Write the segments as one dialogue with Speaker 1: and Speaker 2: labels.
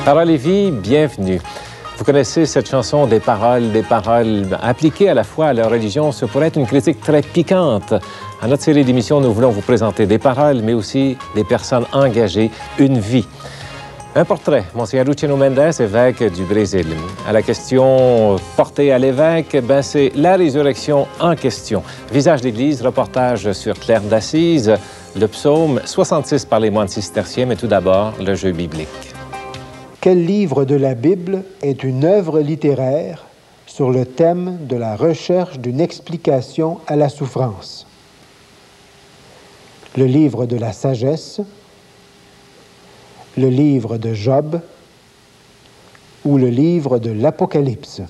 Speaker 1: Paroles et vie, bienvenue. Vous connaissez cette chanson des paroles appliquées à la fois à la religion. Ce pourrait être une critique très piquante. À notre série d'émissions, nous voulons vous présenter des paroles, mais aussi des personnes engagées, une vie. Un portrait, Monseigneur Luciano Mendes, évêque du Brésil. À la question portée à l'évêque, c'est la résurrection en question. Visage d'Église, reportage sur Claire d'Assise, le psaume 66 par les moines cisterciens, mais tout d'abord, le jeu biblique.
Speaker 2: Quel livre de la Bible est une œuvre littéraire sur le thème de la recherche d'une explication à la souffrance? Le livre de la sagesse, le livre de Job ou le livre de l'Apocalypse?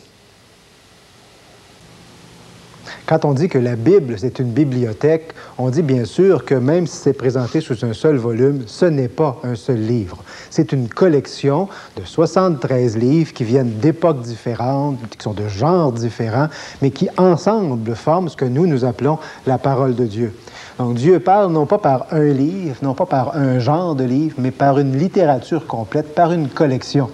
Speaker 2: Quand on dit que la Bible, c'est une bibliothèque, on dit bien sûr que même si c'est présenté sous un seul volume, ce n'est pas un seul livre. C'est une collection de 73 livres qui viennent d'époques différentes, qui sont de genres différents, mais qui ensemble forment ce que nous appelons la parole de Dieu. Donc Dieu parle non pas par un livre, non pas par un genre de livre, mais par une littérature complète, par une collection.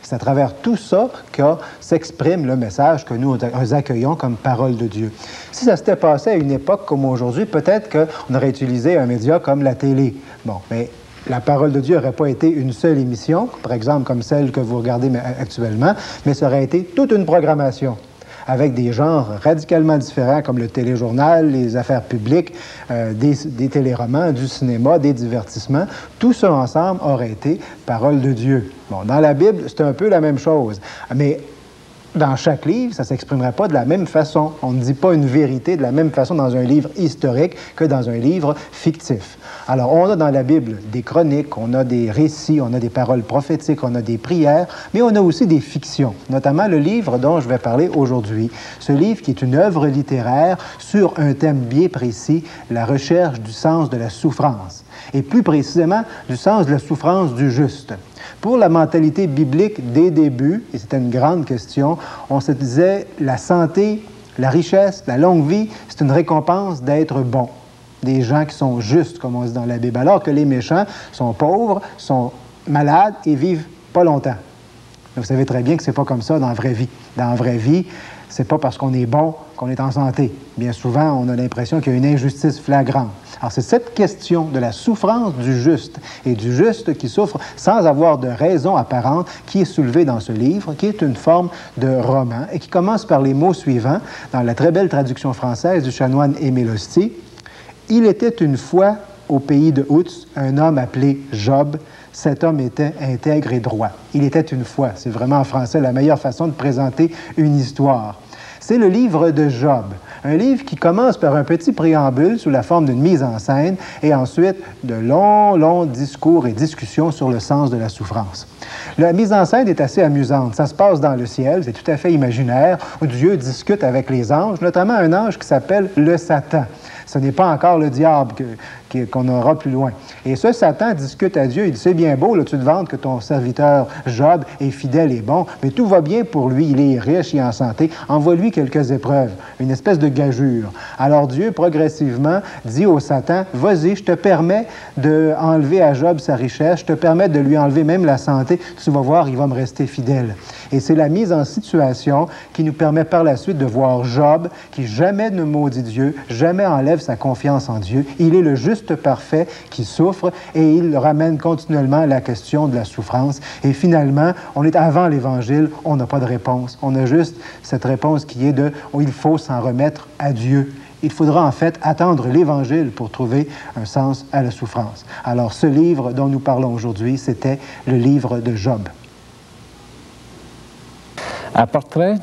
Speaker 2: C'est à travers tout ça que s'exprime le message que nous accueillons comme parole de Dieu. Si ça s'était passé à une époque comme aujourd'hui, peut-être qu'on aurait utilisé un média comme la télé. Bon, mais la parole de Dieu n'aurait pas été une seule émission, par exemple comme celle que vous regardez actuellement, mais ça aurait été toute une programmation avec des genres radicalement différents comme le téléjournal, les affaires publiques, des téléromans, du cinéma, des divertissements. Tout ça ensemble aurait été parole de Dieu. Bon, dans la Bible, c'est un peu la même chose, mais dans chaque livre, ça ne s'exprimerait pas de la même façon. On ne dit pas une vérité de la même façon dans un livre historique que dans un livre fictif. Alors, on a dans la Bible des chroniques, on a des récits, on a des paroles prophétiques, on a des prières, mais on a aussi des fictions, notamment le livre dont je vais parler aujourd'hui. Ce livre qui est une œuvre littéraire sur un thème bien précis, la recherche du sens de la souffrance, et plus précisément du sens de la souffrance du juste. Pour la mentalité biblique des débuts, et c'était une grande question, on se disait la santé, la richesse, la longue vie, c'est une récompense d'être bon. Des gens qui sont justes, comme on dit dans la Bible, alors que les méchants sont pauvres, sont malades et vivent pas longtemps. Mais vous savez très bien que c'est pas comme ça dans la vraie vie. Dans la vraie vie, c'est pas parce qu'on est bon qu'on est en santé. Bien souvent, on a l'impression qu'il y a une injustice flagrante. Alors, c'est cette question de la souffrance du juste et du juste qui souffre sans avoir de raison apparente qui est soulevée dans ce livre, qui est une forme de roman et qui commence par les mots suivants dans la très belle traduction française du chanoine Émile Hosty. « Il était une fois au pays de Outs un homme appelé Job. Cet homme était intègre et droit. » Il était une fois. C'est vraiment en français la meilleure façon de présenter une histoire. C'est le livre de Job, un livre qui commence par un petit préambule sous la forme d'une mise en scène et ensuite de longs discours et discussions sur le sens de la souffrance. La mise en scène est assez amusante. Ça se passe dans le ciel, c'est tout à fait imaginaire, où Dieu discute avec les anges, notamment un ange qui s'appelle le Satan. Ce n'est pas encore le diable qu'on aura plus loin. Et ce Satan discute à Dieu, il dit, c'est bien beau, là, tu te vantes que ton serviteur Job est fidèle et bon, mais tout va bien pour lui, il est riche et en santé, envoie-lui quelques épreuves, une espèce de gageure. Alors Dieu, progressivement, dit au Satan, vas-y, je te permets d'enlever à Job sa richesse, je te permets de lui enlever même la santé, tu vas voir, il va me rester fidèle. Et c'est la mise en situation qui nous permet par la suite de voir Job, qui jamais ne maudit Dieu, jamais enlève sa confiance en Dieu. Il est le juste parfait qui souffre et il ramène continuellement la question de la souffrance. Et finalement, on est avant l'Évangile, on n'a pas de réponse. On a juste cette réponse qui est de « il faut s'en remettre à Dieu ». Il faudra en fait attendre l'Évangile pour trouver un sens à la souffrance. Alors ce livre dont nous parlons aujourd'hui, c'était le livre de Job.
Speaker 1: À portrait,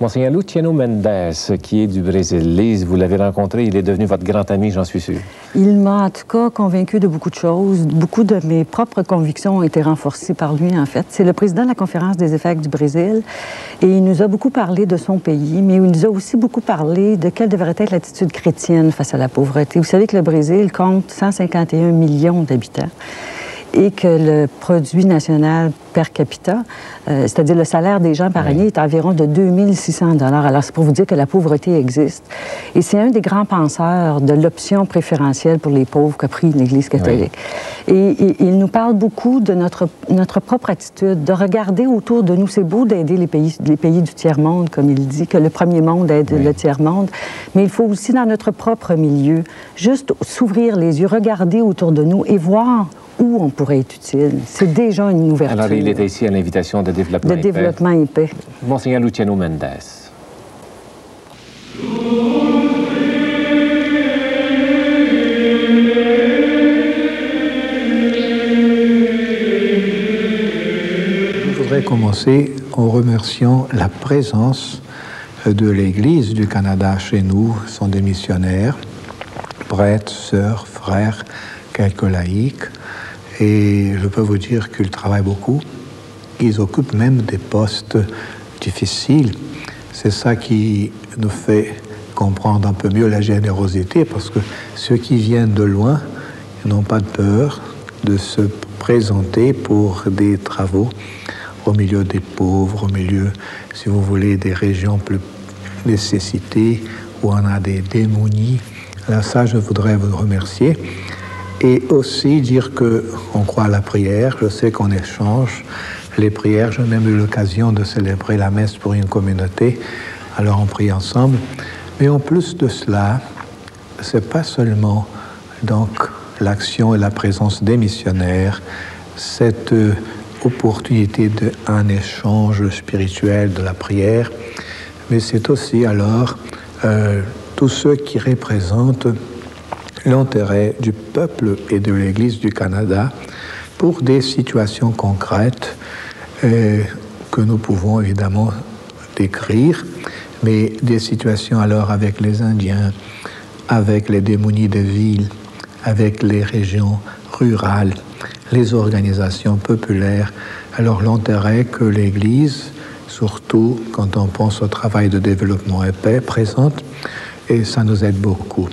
Speaker 1: Monseigneur Luciano Mendes, qui est du Brésil. Lise, vous l'avez rencontré, il est devenu votre grand ami, j'en suis sûr.
Speaker 3: Il m'a en tout cas convaincu de beaucoup de choses. Beaucoup de mes propres convictions ont été renforcées par lui, en fait. C'est le président de la Conférence des évêques du Brésil et il nous a beaucoup parlé de son pays, mais il nous a aussi beaucoup parlé de quelle devrait être l'attitude chrétienne face à la pauvreté. Vous savez que le Brésil compte 151 millions d'habitants. et que le produit national per capita, c'est-à-dire le salaire des gens par année, est environ de 2600 $. Alors, c'est pour vous dire que la pauvreté existe. Et c'est un des grands penseurs de l'option préférentielle pour les pauvres qu'a pris l'Église catholique. Et il nous parle beaucoup de notre propre attitude, de regarder autour de nous. C'est beau d'aider les pays du tiers-monde, comme il dit, que le premier monde aide le tiers-monde, mais il faut aussi, dans notre propre milieu, juste s'ouvrir les yeux, regarder autour de nous et voir où on pourrait être utile. C'est déjà une ouverture.
Speaker 1: Alors, il était ici à l'invitation de Développement
Speaker 3: Épais. De Développement Épais.
Speaker 1: Monseigneur Luciano Mendes.
Speaker 4: Je voudrais commencer en remerciant la présence de l'Église du Canada chez nous. Ce sont des missionnaires, prêtres, sœurs, frères, quelques laïcs. Et je peux vous dire qu'ils travaillent beaucoup. Ils occupent même des postes difficiles. C'est ça qui nous fait comprendre un peu mieux la générosité, parce que ceux qui viennent de loin n'ont pas de peur de se présenter pour des travaux au milieu des pauvres, au milieu, si vous voulez, des régions plus nécessitées, où on a des démunies. Là, ça, je voudrais vous remercier. Et aussi dire qu'on croit à la prière. Je sais qu'on échange les prières. J'ai même eu l'occasion de célébrer la messe pour une communauté. Alors on prie ensemble. Mais en plus de cela, c'est pas seulement donc l'action et la présence des missionnaires, cette opportunité d'un échange spirituel, de la prière, mais c'est aussi alors tous ceux qui représentent l'intérêt du peuple et de l'Église du Canada pour des situations concrètes que nous pouvons évidemment décrire, mais des situations alors avec les Indiens, avec les démunies des villes, avec les régions rurales, les organisations populaires. Alors l'intérêt que l'Église, surtout quand on pense au travail de développement épais, présente, et ça nous aide beaucoup.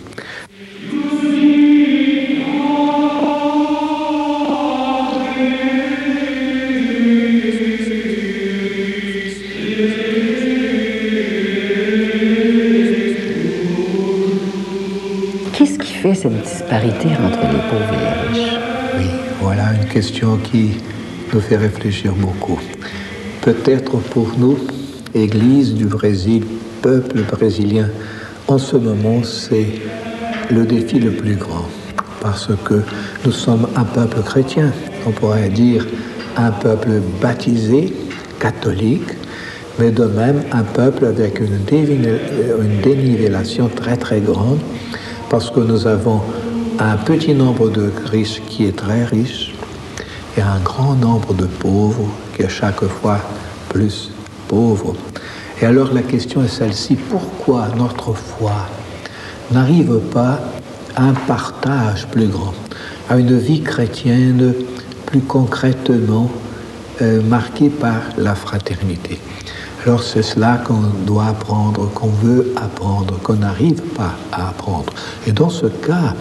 Speaker 3: Qu'est-ce qui fait cette disparité entre les pauvres et les riches?
Speaker 4: Oui, voilà une question qui nous fait réfléchir beaucoup. Peut-être pour nous, Église du Brésil, peuple brésilien, en ce moment, c'est le défi le plus grand. Parce que nous sommes un peuple chrétien, on pourrait dire un peuple baptisé, catholique, mais de même un peuple avec une dénivellation très très grande, parce que nous avons un petit nombre de riches qui est très riche et un grand nombre de pauvres qui est chaque fois plus pauvre. Et alors la question est celle-ci, pourquoi notre foi n'arrive pas à un partage plus grand, à une vie chrétienne plus concrètement marquée par la fraternité? Alors c'est cela qu'on doit apprendre, qu'on veut apprendre, qu'on n'arrive pas à apprendre. Et dans ce cas,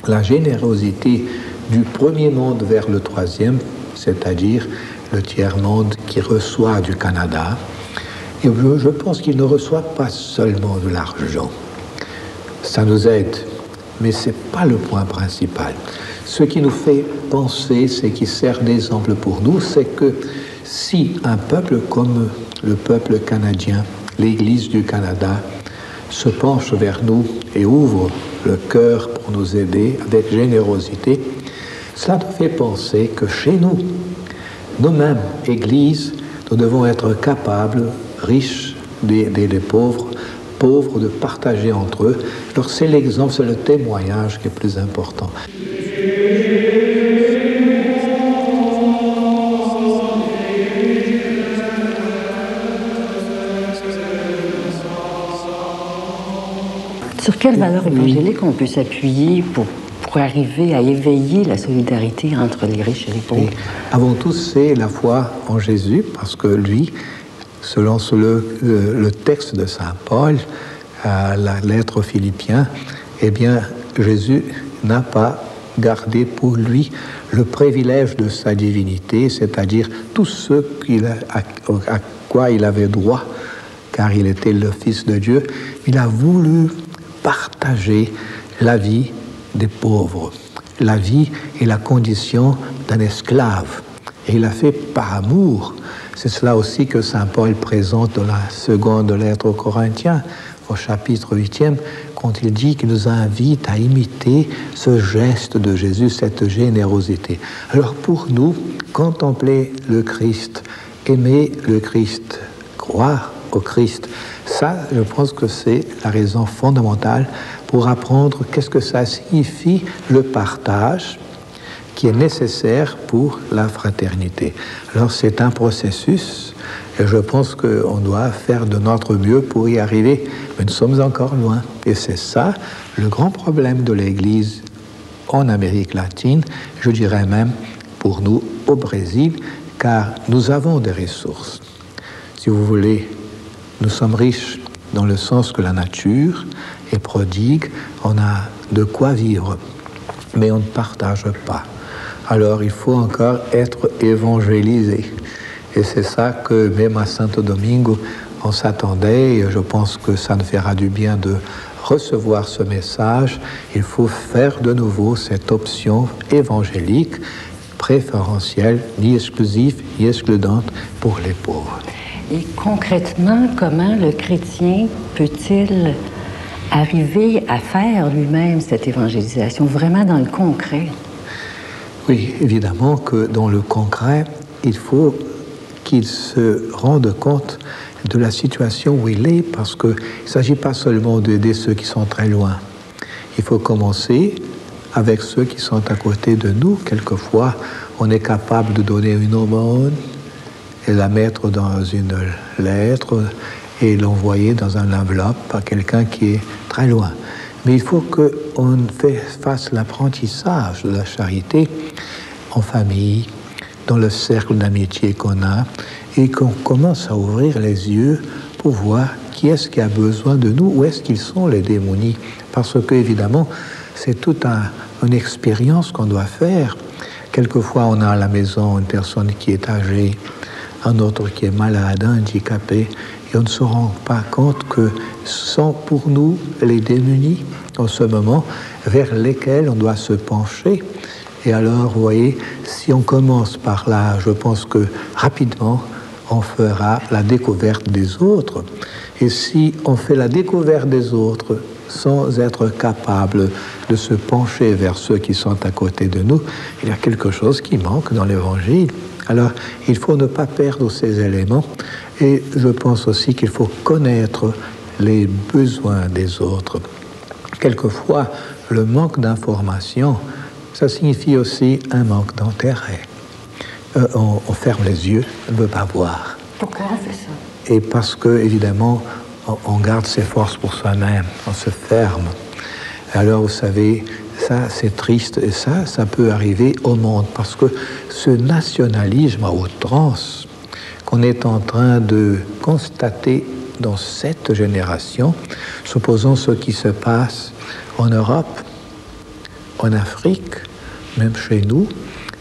Speaker 4: la générosité du premier monde vers le troisième, c'est-à-dire le tiers-monde qui reçoit du Canada, et je pense qu'il ne reçoit pas seulement de l'argent. Ça nous aide, mais ce n'est pas le point principal. Ce qui nous fait penser, ce qui sert d'exemple pour nous, c'est que si un peuple comme le peuple canadien, l'Église du Canada, se penche vers nous et ouvre le cœur pour nous aider avec générosité, cela nous fait penser que chez nous, nous-mêmes, Église, nous devons être capables, riches des pauvres, pauvres de partager entre eux. Alors c'est l'exemple, c'est le témoignage qui est plus important.
Speaker 3: Sur quelle valeur évangélique on peut s'appuyer pour arriver à éveiller la solidarité entre les riches et les pauvres?
Speaker 4: Et avant tout, c'est la foi en Jésus, parce que lui, selon le texte de saint Paul, la lettre aux Philippiens, eh bien, Jésus n'a pas garder pour lui le privilège de sa divinité, c'est-à-dire tout ce à quoi il avait droit, car il était le Fils de Dieu. Il a voulu partager la vie des pauvres, la vie et la condition d'un esclave. Et il l'a fait par amour. C'est cela aussi que saint Paul présente dans la seconde lettre aux Corinthiens, au chapitre 8e, quand il dit qu'il nous invite à imiter ce geste de Jésus, cette générosité. Alors pour nous, contempler le Christ, aimer le Christ, croire au Christ, ça, je pense que c'est la raison fondamentale pour apprendre qu'est-ce que ça signifie le partage qui est nécessaire pour la fraternité. Alors c'est un processus et je pense qu'on doit faire de notre mieux pour y arriver, mais nous sommes encore loin. Et c'est ça le grand problème de l'Église en Amérique latine, je dirais même pour nous au Brésil, car nous avons des ressources. Si vous voulez, nous sommes riches dans le sens que la nature est prodigue, on a de quoi vivre, mais on ne partage pas. Alors il faut encore être évangélisé. Et c'est ça que même à Santo Domingo, on s'attendait, et je pense que ça nous fera du bien de recevoir ce message. Il faut faire de nouveau cette option évangélique, préférentielle, ni exclusive, ni excludente pour les pauvres.
Speaker 5: Et concrètement, comment le chrétien peut-il arriver à faire lui-même cette évangélisation, vraiment dans le concret?
Speaker 4: Oui, évidemment que dans le concret, il faut qu'il se rende compte de la situation où il est, parce qu'il ne s'agit pas seulement d'aider ceux qui sont très loin. Il faut commencer avec ceux qui sont à côté de nous. Quelquefois, on est capable de donner une aumône et la mettre dans une lettre et l'envoyer dans une enveloppe à quelqu'un qui est très loin. Mais il faut qu'on fasse l'apprentissage de la charité en famille, dans le cercle d'amitié qu'on a, et qu'on commence à ouvrir les yeux pour voir qui est-ce qui a besoin de nous, où est-ce qu'ils sont les démunis. Parce que, évidemment, c'est toute une expérience qu'on doit faire. Quelquefois, on a à la maison une personne qui est âgée, un autre qui est malade, handicapé, et on ne se rend pas compte que ce sont pour nous les démunis en ce moment vers lesquels on doit se pencher. Et alors, vous voyez, si on commence par là, je pense que rapidement, on fera la découverte des autres. Et si on fait la découverte des autres sans être capable de se pencher vers ceux qui sont à côté de nous, il y a quelque chose qui manque dans l'Évangile. Alors, il faut ne pas perdre ces éléments. Et je pense aussi qu'il faut connaître les besoins des autres. Quelquefois, le manque d'information, ça signifie aussi un manque d'intérêt. On ferme les yeux, on ne veut pas voir.
Speaker 5: Pourquoi on fait ça?
Speaker 4: Et parce que, évidemment, on garde ses forces pour soi-même, on se ferme. Alors, vous savez, ça, c'est triste, et ça peut arriver au monde, parce que ce nationalisme à outrance qu'on est en train de constater dans cette génération, supposons ce qui se passe en Europe, en Afrique, même chez nous,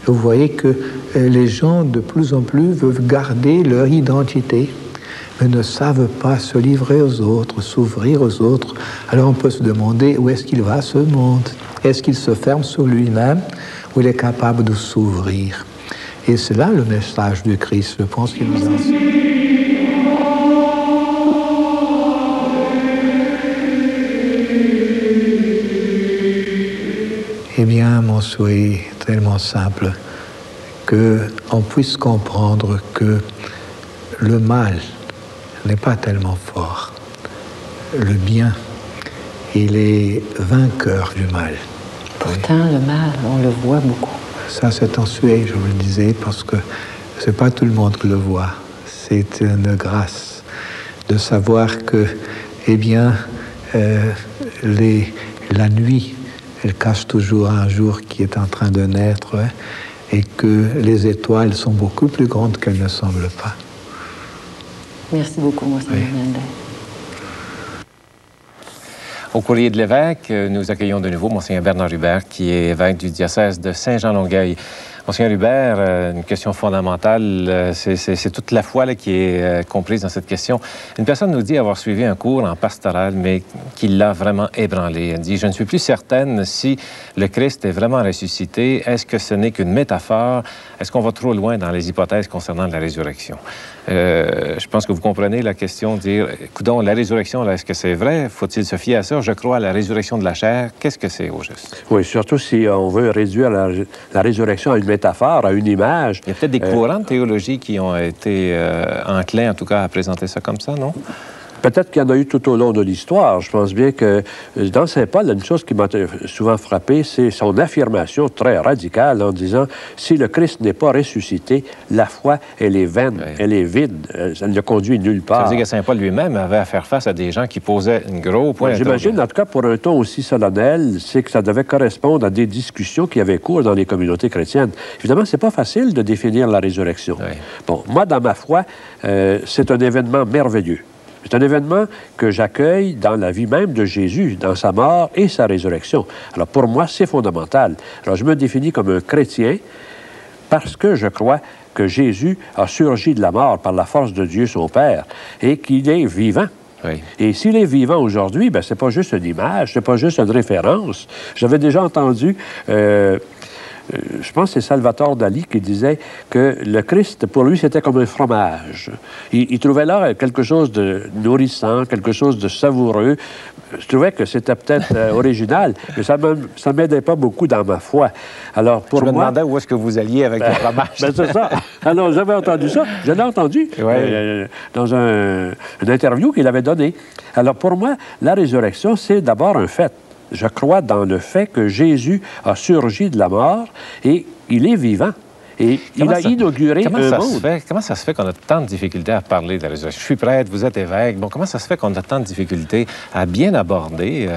Speaker 4: vous voyez que les gens de plus en plus veulent garder leur identité, mais ne savent pas se livrer aux autres, s'ouvrir aux autres. Alors on peut se demander où est-ce qu'il va ce monde? Est-ce qu'il se ferme sur lui-même ou il est capable de s'ouvrir? Et c'est là le message du Christ, je pense qu'il nous enseigne. Eh bien, mon souhait est tellement simple, qu'on puisse comprendre que le mal n'est pas tellement fort. Le bien, il est vainqueur du mal.
Speaker 5: Pourtant, le mal, on le voit beaucoup.
Speaker 4: Ça, c'est un souhait, je vous le disais, parce que c'est pas tout le monde qui le voit. C'est une grâce de savoir que, eh bien, la nuit, elle cache toujours un jour qui est en train de naître, hein, et que les étoiles sont beaucoup plus grandes qu'elles ne semblent pas.
Speaker 5: Merci beaucoup, Monseigneur Mendel.
Speaker 1: Au courrier de l'évêque, nous accueillons de nouveau Monseigneur Bernard Hubert, qui est évêque du diocèse de Saint-Jean-Longueuil. Monseigneur Hubert, une question fondamentale, c'est toute la foi là, qui est comprise dans cette question. Une personne nous dit avoir suivi un cours en pastoral, mais qui l'a vraiment ébranlé. Elle dit « Je ne suis plus certaine si le Christ est vraiment ressuscité. Est-ce que ce n'est qu'une métaphore? Est-ce qu'on va trop loin dans les hypothèses concernant la résurrection? » Je pense que vous comprenez la question de dire « Coudonc, la résurrection, là, est-ce que c'est vrai? Faut-il se fier à ça? Je crois à la résurrection de la chair. Qu'est-ce que c'est au juste? »
Speaker 6: Oui, surtout si on veut réduire la résurrection à une métaphore, à une image.
Speaker 1: Il y a peut-être des courants de théologie qui ont été enclins, en tout cas, à présenter ça comme ça, non?
Speaker 6: Peut-être qu'il y en a eu tout au long de l'histoire. Je pense bien que dans Saint Paul, une chose qui m'a souvent frappé, c'est son affirmation très radicale en disant « Si le Christ n'est pas ressuscité, la foi, elle est vaine, elle est vide, ça ne le conduit nulle part. »
Speaker 1: Ça veut dire que Saint Paul lui-même avait à faire face à des gens qui posaient un gros point d'interrogation.
Speaker 6: J'imagine, en tout cas, pour un ton aussi solennel, c'est que ça devait correspondre à des discussions qui avaient cours dans les communautés chrétiennes. Évidemment, c'est pas facile de définir la résurrection. Oui. Bon, moi, dans ma foi, c'est un événement merveilleux. C'est un événement que j'accueille dans la vie même de Jésus, dans sa mort et sa résurrection. Alors, pour moi, c'est fondamental. Alors, je me définis comme un chrétien parce que je crois que Jésus a surgi de la mort par la force de Dieu, son Père, et qu'il est vivant. Oui. Et s'il est vivant aujourd'hui, ben, c'est pas juste une image, c'est pas juste une référence. J'avais déjà entendu... je pense que c'est Salvatore Dali qui disait que le Christ, pour lui, c'était comme un fromage. Il trouvait là quelque chose de nourrissant, quelque chose de savoureux. Je trouvais que c'était peut-être original, mais ça ne m'aidait pas beaucoup dans ma foi. Alors, pour moi...
Speaker 1: Je me demandais où est-ce que vous alliez avec le fromage.
Speaker 6: Ben, c'est ça. Alors, j'avais entendu ça. Je l'ai entendu dans une interview qu'il avait donnée. Alors, pour moi, la résurrection, c'est d'abord un fait. Je crois dans le fait que Jésus a surgi de la mort et il est vivant. Et il a inauguré un monde.
Speaker 1: Comment ça se fait qu'on a tant de difficultés à parler de la résurrection? Je suis prêtre, vous êtes évêque. Bon, comment ça se fait qu'on a tant de difficultés à bien aborder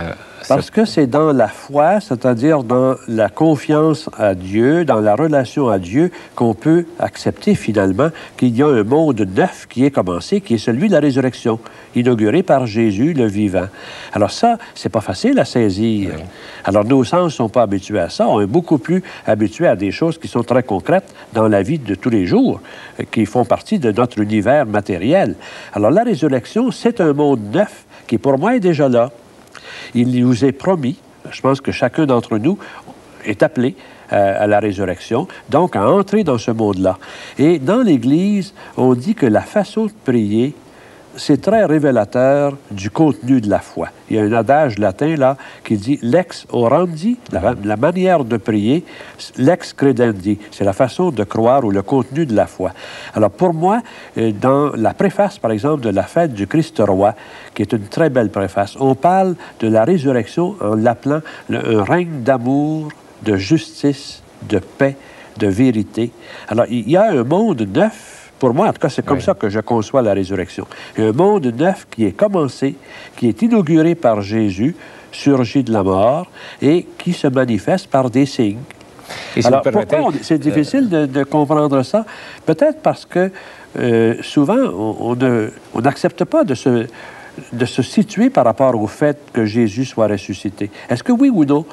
Speaker 6: Parce que c'est dans la foi, c'est-à-dire dans la confiance à Dieu, dans la relation à Dieu, qu'on peut accepter finalement qu'il y a un monde neuf qui est commencé, qui est celui de la résurrection, inauguré par Jésus, le vivant. Alors ça, c'est pas facile à saisir. Oui. Alors nos sens ne sont pas habitués à ça. On est beaucoup plus habitués à des choses qui sont très concrètes dans la vie de tous les jours, qui font partie de notre univers matériel. Alors la résurrection, c'est un monde neuf qui, pour moi, est déjà là. Il nous est promis, je pense que chacun d'entre nous est appelé à la résurrection, donc à entrer dans ce monde-là. Et dans l'Église, on dit que la façon de prier, c'est très révélateur du contenu de la foi. Il y a un adage latin, là, qui dit « lex orandi », la manière de prier, « lex credendi », c'est la façon de croire ou le contenu de la foi. Alors, pour moi, dans la préface, par exemple, de la fête du Christ-Roi, qui est une très belle préface, on parle de la résurrection en l'appelant un règne d'amour, de justice, de paix, de vérité. Alors, il y a un monde neuf. Pour moi, en tout cas, c'est comme ça que je conçois la résurrection. Un monde neuf qui est commencé, qui est inauguré par Jésus, surgi de la mort, et qui se manifeste par des signes. Et si alors, pourquoi c'est difficile de comprendre ça? Peut-être parce que souvent, on n'accepte pas de se situer par rapport au fait que Jésus soit ressuscité. Est-ce que oui ou non,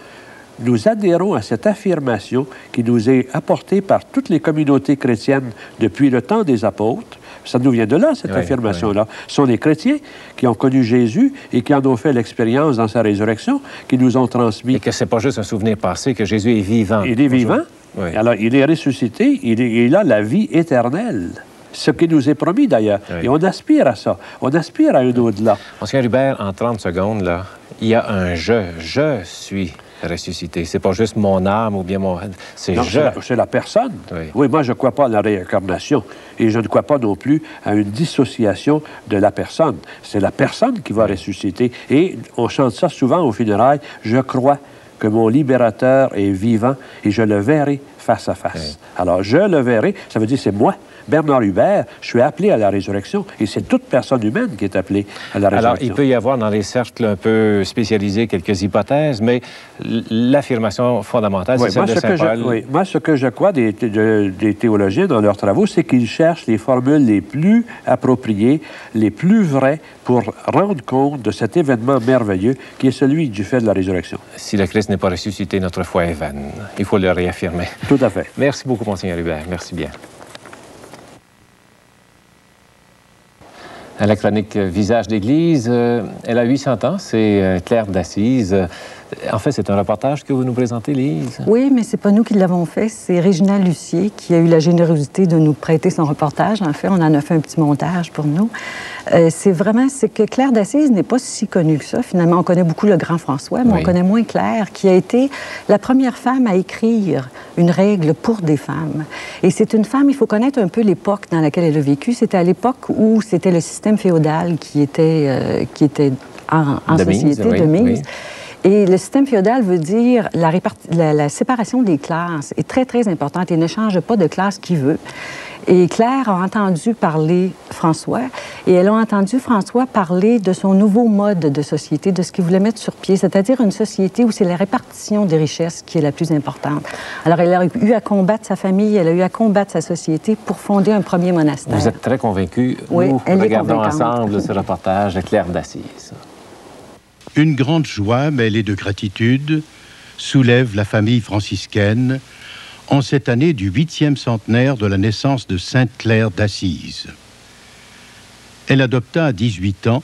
Speaker 6: nous adhérons à cette affirmation qui nous est apportée par toutes les communautés chrétiennes depuis le temps des apôtres? Ça nous vient de là, cette affirmation-là. Ce sont les chrétiens qui ont connu Jésus et qui en ont fait l'expérience dans sa résurrection, qui nous ont transmis.
Speaker 1: Et que c'est pas juste un souvenir passé, que Jésus est vivant.
Speaker 6: Il est vivant. Oui. Alors, il est ressuscité, il a la vie éternelle. Ce qui nous est promis, d'ailleurs. Oui. Et on aspire à ça. On aspire à un au-delà.
Speaker 1: Monsieur Hubert, en 30 secondes, là, il y a un « je suis » ressuscité. C'est pas juste mon âme ou bien mon... C'est je.
Speaker 6: C'est la personne. Oui, moi, je ne crois pas à la réincarnation. Et je ne crois pas non plus à une dissociation de la personne. C'est la personne qui va ressusciter. Et on chante ça souvent aux funérailles. Je crois que mon libérateur est vivant et je le verrai face à face. Alors, je le verrai, ça veut dire c'est moi. Bernard Hubert, je suis appelé à la résurrection, et c'est toute personne humaine qui est appelée à la résurrection.
Speaker 1: Alors, il peut y avoir dans les cercles un peu spécialisés quelques hypothèses, mais l'affirmation fondamentale, c'est celle de Saint Paul.
Speaker 6: Oui, moi, ce que je crois des théologiens dans leurs travaux, c'est qu'ils cherchent les formules les plus appropriées, les plus vraies, pour rendre compte de cet événement merveilleux qui est celui du fait de la résurrection.
Speaker 1: Si le Christ n'est pas ressuscité, notre foi est vaine. Il faut le réaffirmer.
Speaker 6: Tout à fait.
Speaker 1: Merci beaucoup, Monseigneur Hubert. Merci bien. À la chronique Visage d'Église, elle a 800 ans, c'est Claire d'Assise. En fait, c'est un reportage que vous nous présentez, Lise?
Speaker 3: Oui, mais c'est pas nous qui l'avons fait, c'est Régina Lucier qui a eu la générosité de nous prêter son reportage. En fait, on en a fait un petit montage pour nous. C'est que Claire d'Assise n'est pas si connue que ça. Finalement, on connaît beaucoup le grand François, mais on connaît moins Claire, qui a été la première femme à écrire une règle pour des femmes. Et c'est une femme, il faut connaître un peu l'époque dans laquelle elle a vécu. C'était à l'époque où c'était le système féodal qui était en société de mise. Oui. Et le système féodal veut dire la séparation des classes est très, très importante et ne change pas de classe qui veut. Et Claire a entendu parler François, et elle a entendu François parler de son nouveau mode de société, de ce qu'il voulait mettre sur pied, c'est-à-dire une société où c'est la répartition des richesses qui est la plus importante. Alors, elle a eu à combattre sa famille, elle a eu à combattre sa société pour fonder un premier monastère.
Speaker 1: Vous êtes très convaincue.
Speaker 3: Oui,
Speaker 1: nous
Speaker 3: elle
Speaker 1: regardons
Speaker 3: est convaincante.
Speaker 1: ensemble ce reportage de Claire d'Assise.
Speaker 7: Une grande joie mêlée de gratitude soulève la famille franciscaine en cette année du 8e centenaire de la naissance de Sainte Claire d'Assise. Elle adopta à 18 ans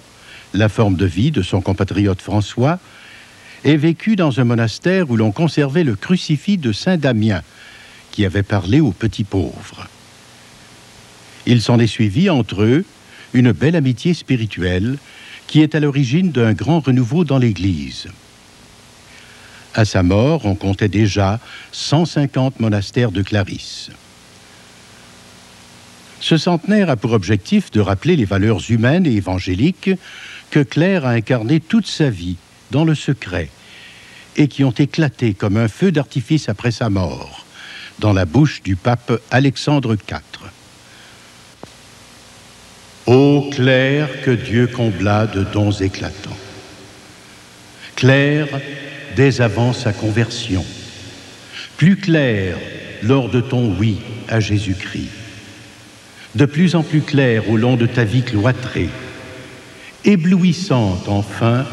Speaker 7: la forme de vie de son compatriote François et vécut dans un monastère où l'on conservait le crucifix de Saint Damien, qui avait parlé aux petits pauvres. Il s'en est suivi entre eux une belle amitié spirituelle qui est à l'origine d'un grand renouveau dans l'Église. À sa mort, on comptait déjà 150 monastères de Clarisses. Ce centenaire a pour objectif de rappeler les valeurs humaines et évangéliques que Claire a incarnées toute sa vie dans le secret et qui ont éclaté comme un feu d'artifice après sa mort dans la bouche du pape Alexandre IV. Ô Claire que Dieu combla de dons éclatants. Claire dès avant sa conversion. Plus claire lors de ton oui à Jésus-Christ. De plus en plus claire au long de ta vie cloîtrée. Éblouissante enfin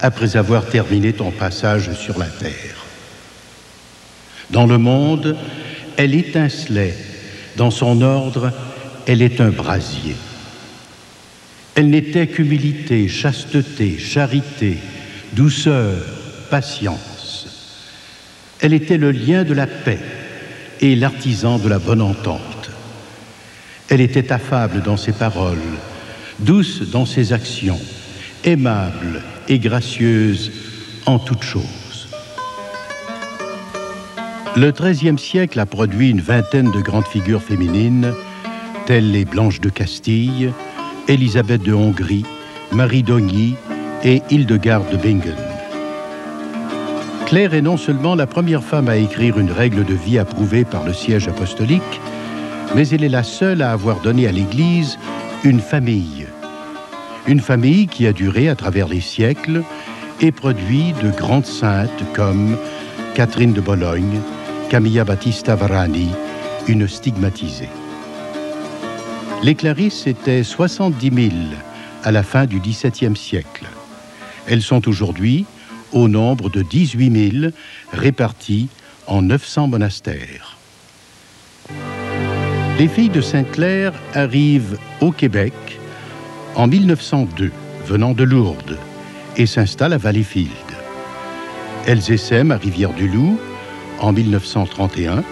Speaker 7: après avoir terminé ton passage sur la terre. Dans le monde, elle étincelait. Dans son ordre, elle est un brasier. Elle n'était qu'humilité, chasteté, charité, douceur, patience. Elle était le lien de la paix et l'artisan de la bonne entente. Elle était affable dans ses paroles, douce dans ses actions, aimable et gracieuse en toutes choses. Le XIIIe siècle a produit une vingtaine de grandes figures féminines, telles les Blanches de Castille, Élisabeth de Hongrie, Marie d'Ogny et Hildegarde de Bingen. Claire est non seulement la première femme à écrire une règle de vie approuvée par le siège apostolique, mais elle est la seule à avoir donné à l'Église une famille. Une famille qui a duré à travers les siècles et produit de grandes saintes comme Catherine de Bologne, Camilla Battista Varani, une stigmatisée. Les Clarisses étaient 70 000 à la fin du XVIIe siècle. Elles sont aujourd'hui au nombre de 18 000 réparties en 900 monastères. Les filles de Sainte-Claire arrivent au Québec en 1902, venant de Lourdes, et s'installent à Valleyfield. Elles essaiment à Rivière-du-Loup en 1931,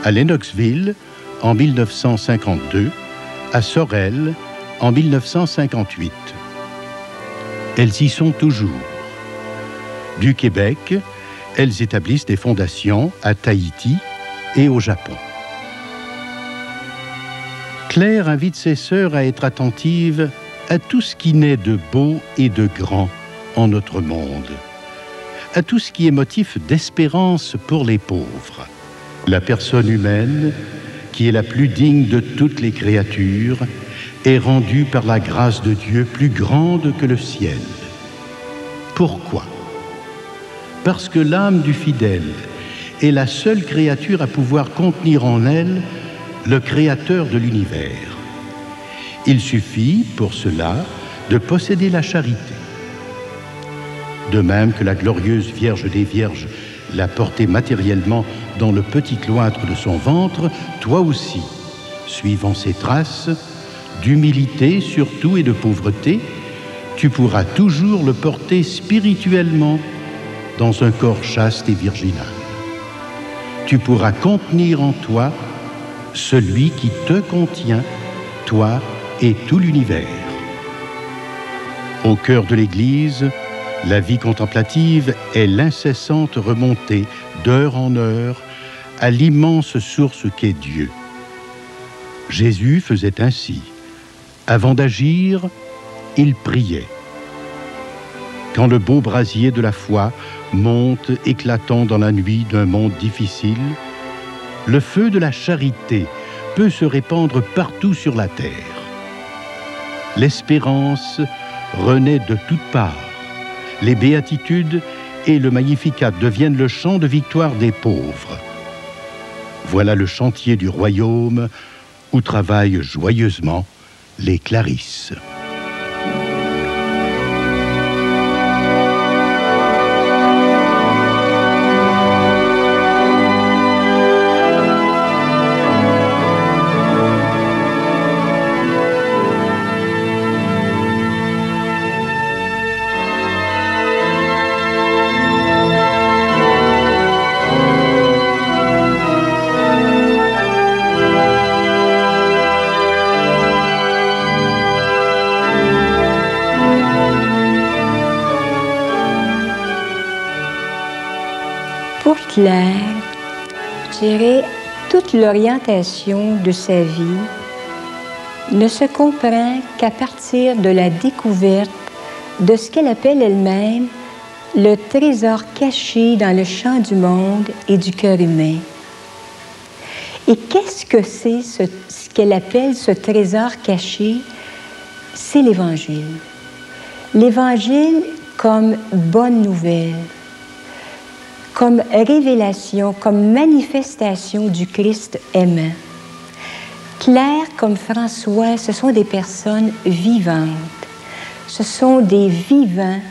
Speaker 7: à Lennoxville en 1952, à Sorel en 1958. Elles y sont toujours. Du Québec, elles établissent des fondations à Tahiti et au Japon. Claire invite ses sœurs à être attentives à tout ce qui naît de beau et de grand en notre monde, à tout ce qui est motif d'espérance pour les pauvres. La personne humaine qui est la plus digne de toutes les créatures, est rendue par la grâce de Dieu plus grande que le ciel. Pourquoi? Parce que l'âme du fidèle est la seule créature à pouvoir contenir en elle le Créateur de l'univers. Il suffit, pour cela, de posséder la charité. De même que la glorieuse Vierge des Vierges l'a portée matériellement dans le petit cloître de son ventre, toi aussi, suivant ses traces, d'humilité surtout et de pauvreté, tu pourras toujours le porter spirituellement dans un corps chaste et virginal. Tu pourras contenir en toi celui qui te contient, toi et tout l'univers. Au cœur de l'Église, la vie contemplative est l'incessante remontée d'heure en heure à l'immense source qu'est Dieu. Jésus faisait ainsi. Avant d'agir, il priait. Quand le beau brasier de la foi monte éclatant dans la nuit d'un monde difficile, le feu de la charité peut se répandre partout sur la terre. L'espérance renaît de toutes parts. Les béatitudes et le Magnificat deviennent le chant de victoire des pauvres. Voilà le chantier du royaume où travaillent joyeusement les Clarisses.
Speaker 8: Claire, je dirais, toute l'orientation de sa vie ne se comprend qu'à partir de la découverte de ce qu'elle appelle elle-même le trésor caché dans le champ du monde et du cœur humain. Et qu'est-ce que c'est ce qu'elle appelle ce trésor caché? C'est l'Évangile. L'Évangile comme bonne nouvelle, comme révélation, comme manifestation du Christ aimant. Claire comme François, ce sont des personnes vivantes. Ce sont des vivants,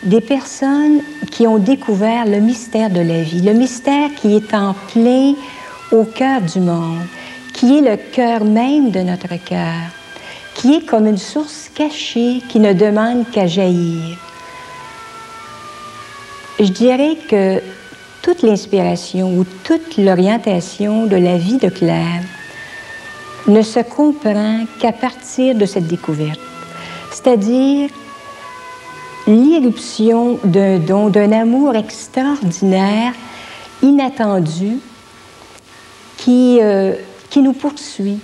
Speaker 8: des personnes qui ont découvert le mystère de la vie, le mystère qui est en plein au cœur du monde, qui est le cœur même de notre cœur, qui est comme une source cachée qui ne demande qu'à jaillir. Je dirais que toute l'inspiration ou toute l'orientation de la vie de Claire ne se comprend qu'à partir de cette découverte, c'est-à-dire l'irruption d'un don, d'un amour extraordinaire, inattendu, qui nous poursuit,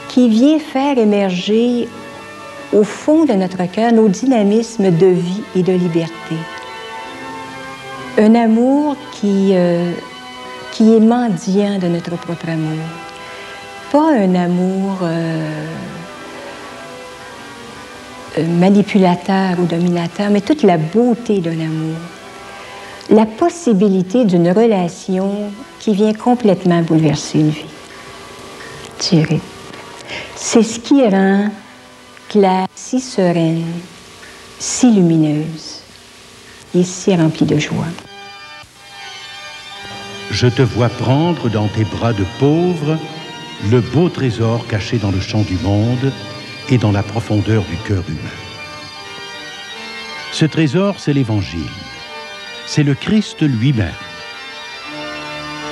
Speaker 8: qui vient faire émerger au fond de notre cœur nos dynamismes de vie et de liberté. Un amour qui est mendiant de notre propre amour. Pas un amour manipulateur ou dominateur, mais toute la beauté d'un amour. La possibilité d'une relation qui vient complètement bouleverser une vie. Thierry. C'est ce qui rend Claire si sereine, si lumineuse et si remplie de joie.
Speaker 7: Je te vois prendre dans tes bras de pauvre le beau trésor caché dans le champ du monde et dans la profondeur du cœur humain. Ce trésor, c'est l'Évangile. C'est le Christ lui-même.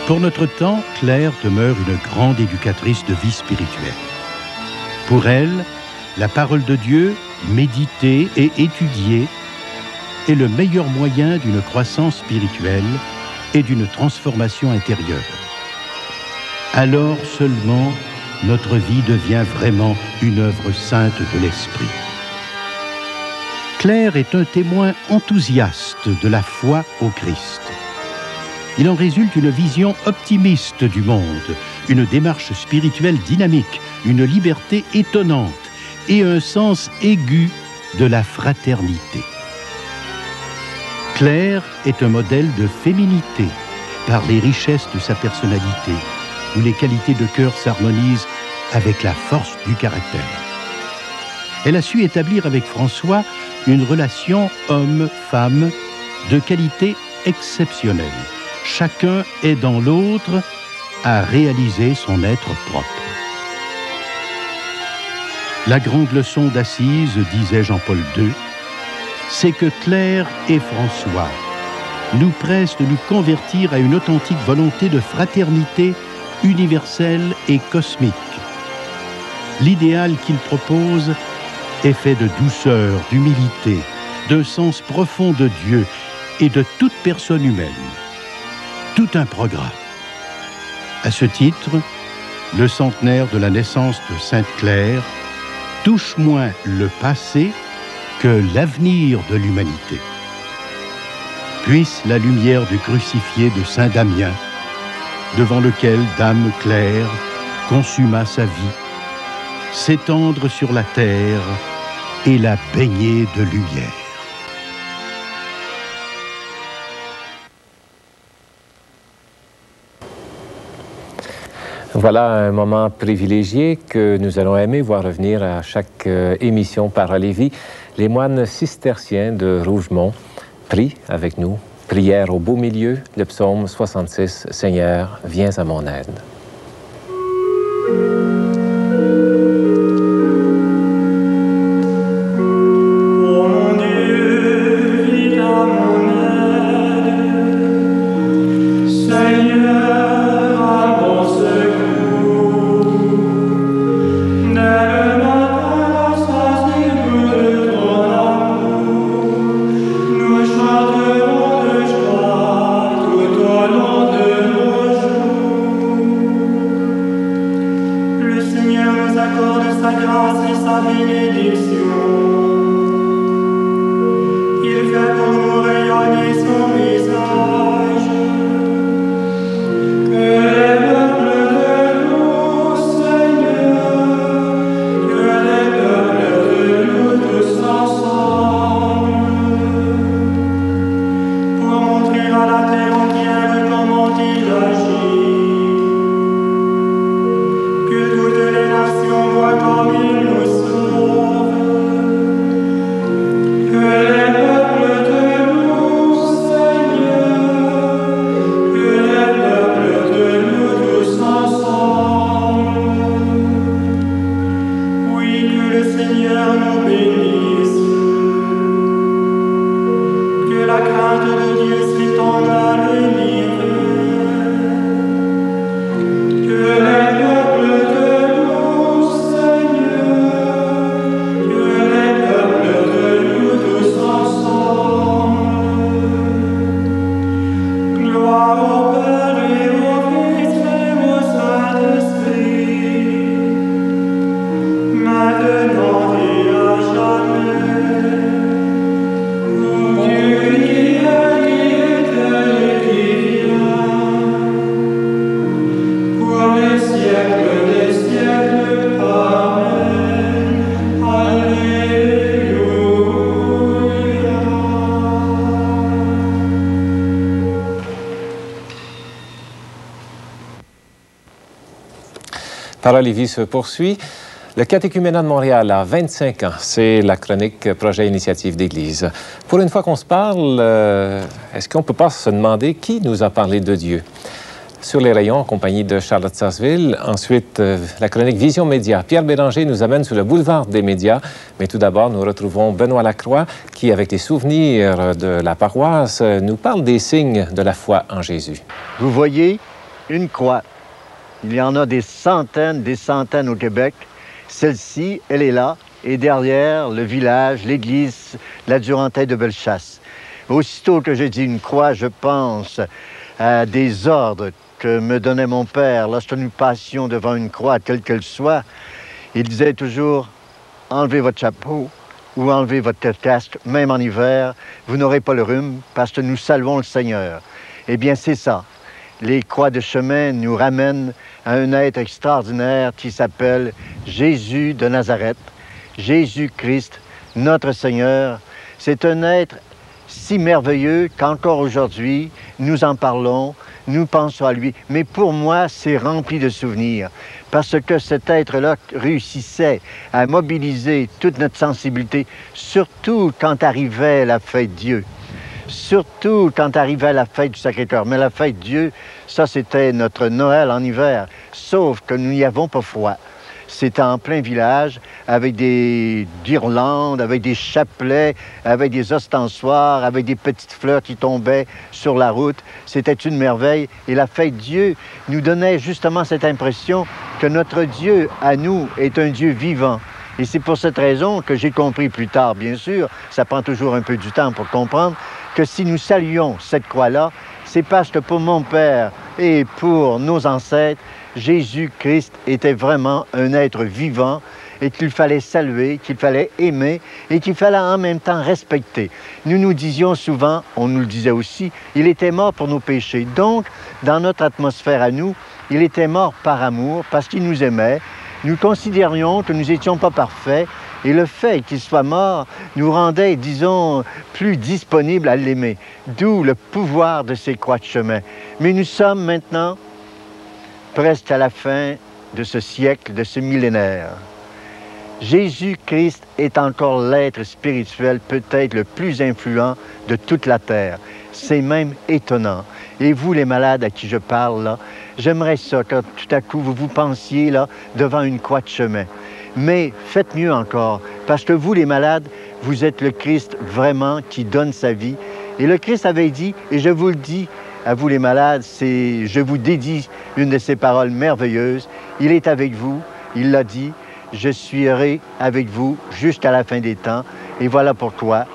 Speaker 7: Pour notre temps, Claire demeure une grande éducatrice de vie spirituelle. Pour elle, la parole de Dieu, méditée et étudiée, est le meilleur moyen d'une croissance spirituelle et d'une transformation intérieure. Alors seulement, notre vie devient vraiment une œuvre sainte de l'Esprit. Claire est un témoin enthousiaste de la foi au Christ. Il en résulte une vision optimiste du monde, une démarche spirituelle dynamique, une liberté étonnante et un sens aigu de la fraternité. Claire est un modèle de féminité par les richesses de sa personnalité, où les qualités de cœur s'harmonisent avec la force du caractère. Elle a su établir avec François une relation homme-femme de qualité exceptionnelle. Chacun est dans l'autre à réaliser son être propre. La grande leçon d'Assise, disait Jean-Paul II, c'est que Claire et François nous pressent de nous convertir à une authentique volonté de fraternité universelle et cosmique. L'idéal qu'ils proposent est fait de douceur, d'humilité, d'un sens profond de Dieu et de toute personne humaine. Tout un programme. À ce titre, le centenaire de la naissance de Sainte-Claire touche moins le passé que l'avenir de l'humanité. Puisse la lumière du crucifié de Saint Damien, devant lequel Dame Claire consuma sa vie, s'étendre sur la terre et la baigner de lumière.
Speaker 1: Voilà un moment privilégié que nous allons aimer voir revenir à chaque émission Parole et Vie. Les moines cisterciens de Rougemont prient avec nous. Prière au beau milieu, le psaume 66, Seigneur, viens à mon aide. Parole et Vie se poursuit. Le catéchuménat de Montréal a 25 ans. C'est la chronique Projet Initiative d'Église. Pour une fois qu'on se parle, est-ce qu'on ne peut pas se demander qui nous a parlé de Dieu? Sur les rayons, en compagnie de Charlotte Sasseville. Ensuite, la chronique Vision Média. Pierre Béranger nous amène sur le boulevard des médias. Mais tout d'abord, nous retrouvons Benoît Lacroix, qui, avec les souvenirs de la paroisse, nous parle des signes de la foi en Jésus.
Speaker 9: Vous voyez une croix. Il y en a des centaines au Québec. Celle-ci, elle est là, et derrière, le village, l'église, la Durantaye de Bellechasse. Aussitôt que j'ai dit une croix, je pense à des ordres que me donnait mon père lorsque nous passions devant une croix, quelle qu'elle soit. Il disait toujours, enlevez votre chapeau ou enlevez votre casque, même en hiver, vous n'aurez pas le rhume, parce que nous saluons le Seigneur. Eh bien, c'est ça. Les croix de chemin nous ramènent à un être extraordinaire qui s'appelle Jésus de Nazareth, Jésus-Christ, notre Seigneur. C'est un être si merveilleux qu'encore aujourd'hui, nous en parlons, nous pensons à lui. Mais pour moi, c'est rempli de souvenirs, parce que cet être-là réussissait à mobiliser toute notre sensibilité, surtout quand arrivait la fête de Dieu. Surtout quand arrivait la fête du Sacré-Cœur. Mais la fête de Dieu, ça, c'était notre Noël en hiver. Sauf que nous n'y avons pas froid. C'était en plein village, avec des guirlandes, avec des chapelets, avec des ostensoirs, avec des petites fleurs qui tombaient sur la route. C'était une merveille. Et la fête de Dieu nous donnait justement cette impression que notre Dieu, à nous, est un Dieu vivant. Et c'est pour cette raison que j'ai compris plus tard, bien sûr, ça prend toujours un peu du temps pour comprendre, que si nous saluons cette croix-là, c'est parce que pour mon Père et pour nos ancêtres, Jésus-Christ était vraiment un être vivant et qu'il fallait saluer, qu'il fallait aimer et qu'il fallait en même temps respecter. Nous nous disions souvent, on nous le disait aussi, il était mort pour nos péchés. Donc, dans notre atmosphère à nous, il était mort par amour, parce qu'il nous aimait. Nous considérions que nous n'étions pas parfaits et le fait qu'il soit mort nous rendait, disons, plus disponibles à l'aimer. D'où le pouvoir de ces croix de chemin. Mais nous sommes maintenant presque à la fin de ce siècle, de ce millénaire. Jésus-Christ est encore l'être spirituel peut-être le plus influent de toute la terre. C'est même étonnant. Et vous, les malades à qui je parle, là, j'aimerais ça que tout à coup, vous vous pensiez là, devant une croix de chemin. Mais faites mieux encore, parce que vous, les malades, vous êtes le Christ vraiment qui donne sa vie. Et le Christ avait dit, et je vous le dis, à vous les malades, je vous dédie une de ces paroles merveilleuses. Il est avec vous, il l'a dit, je serai avec vous jusqu'à la fin des temps. Et voilà pourquoi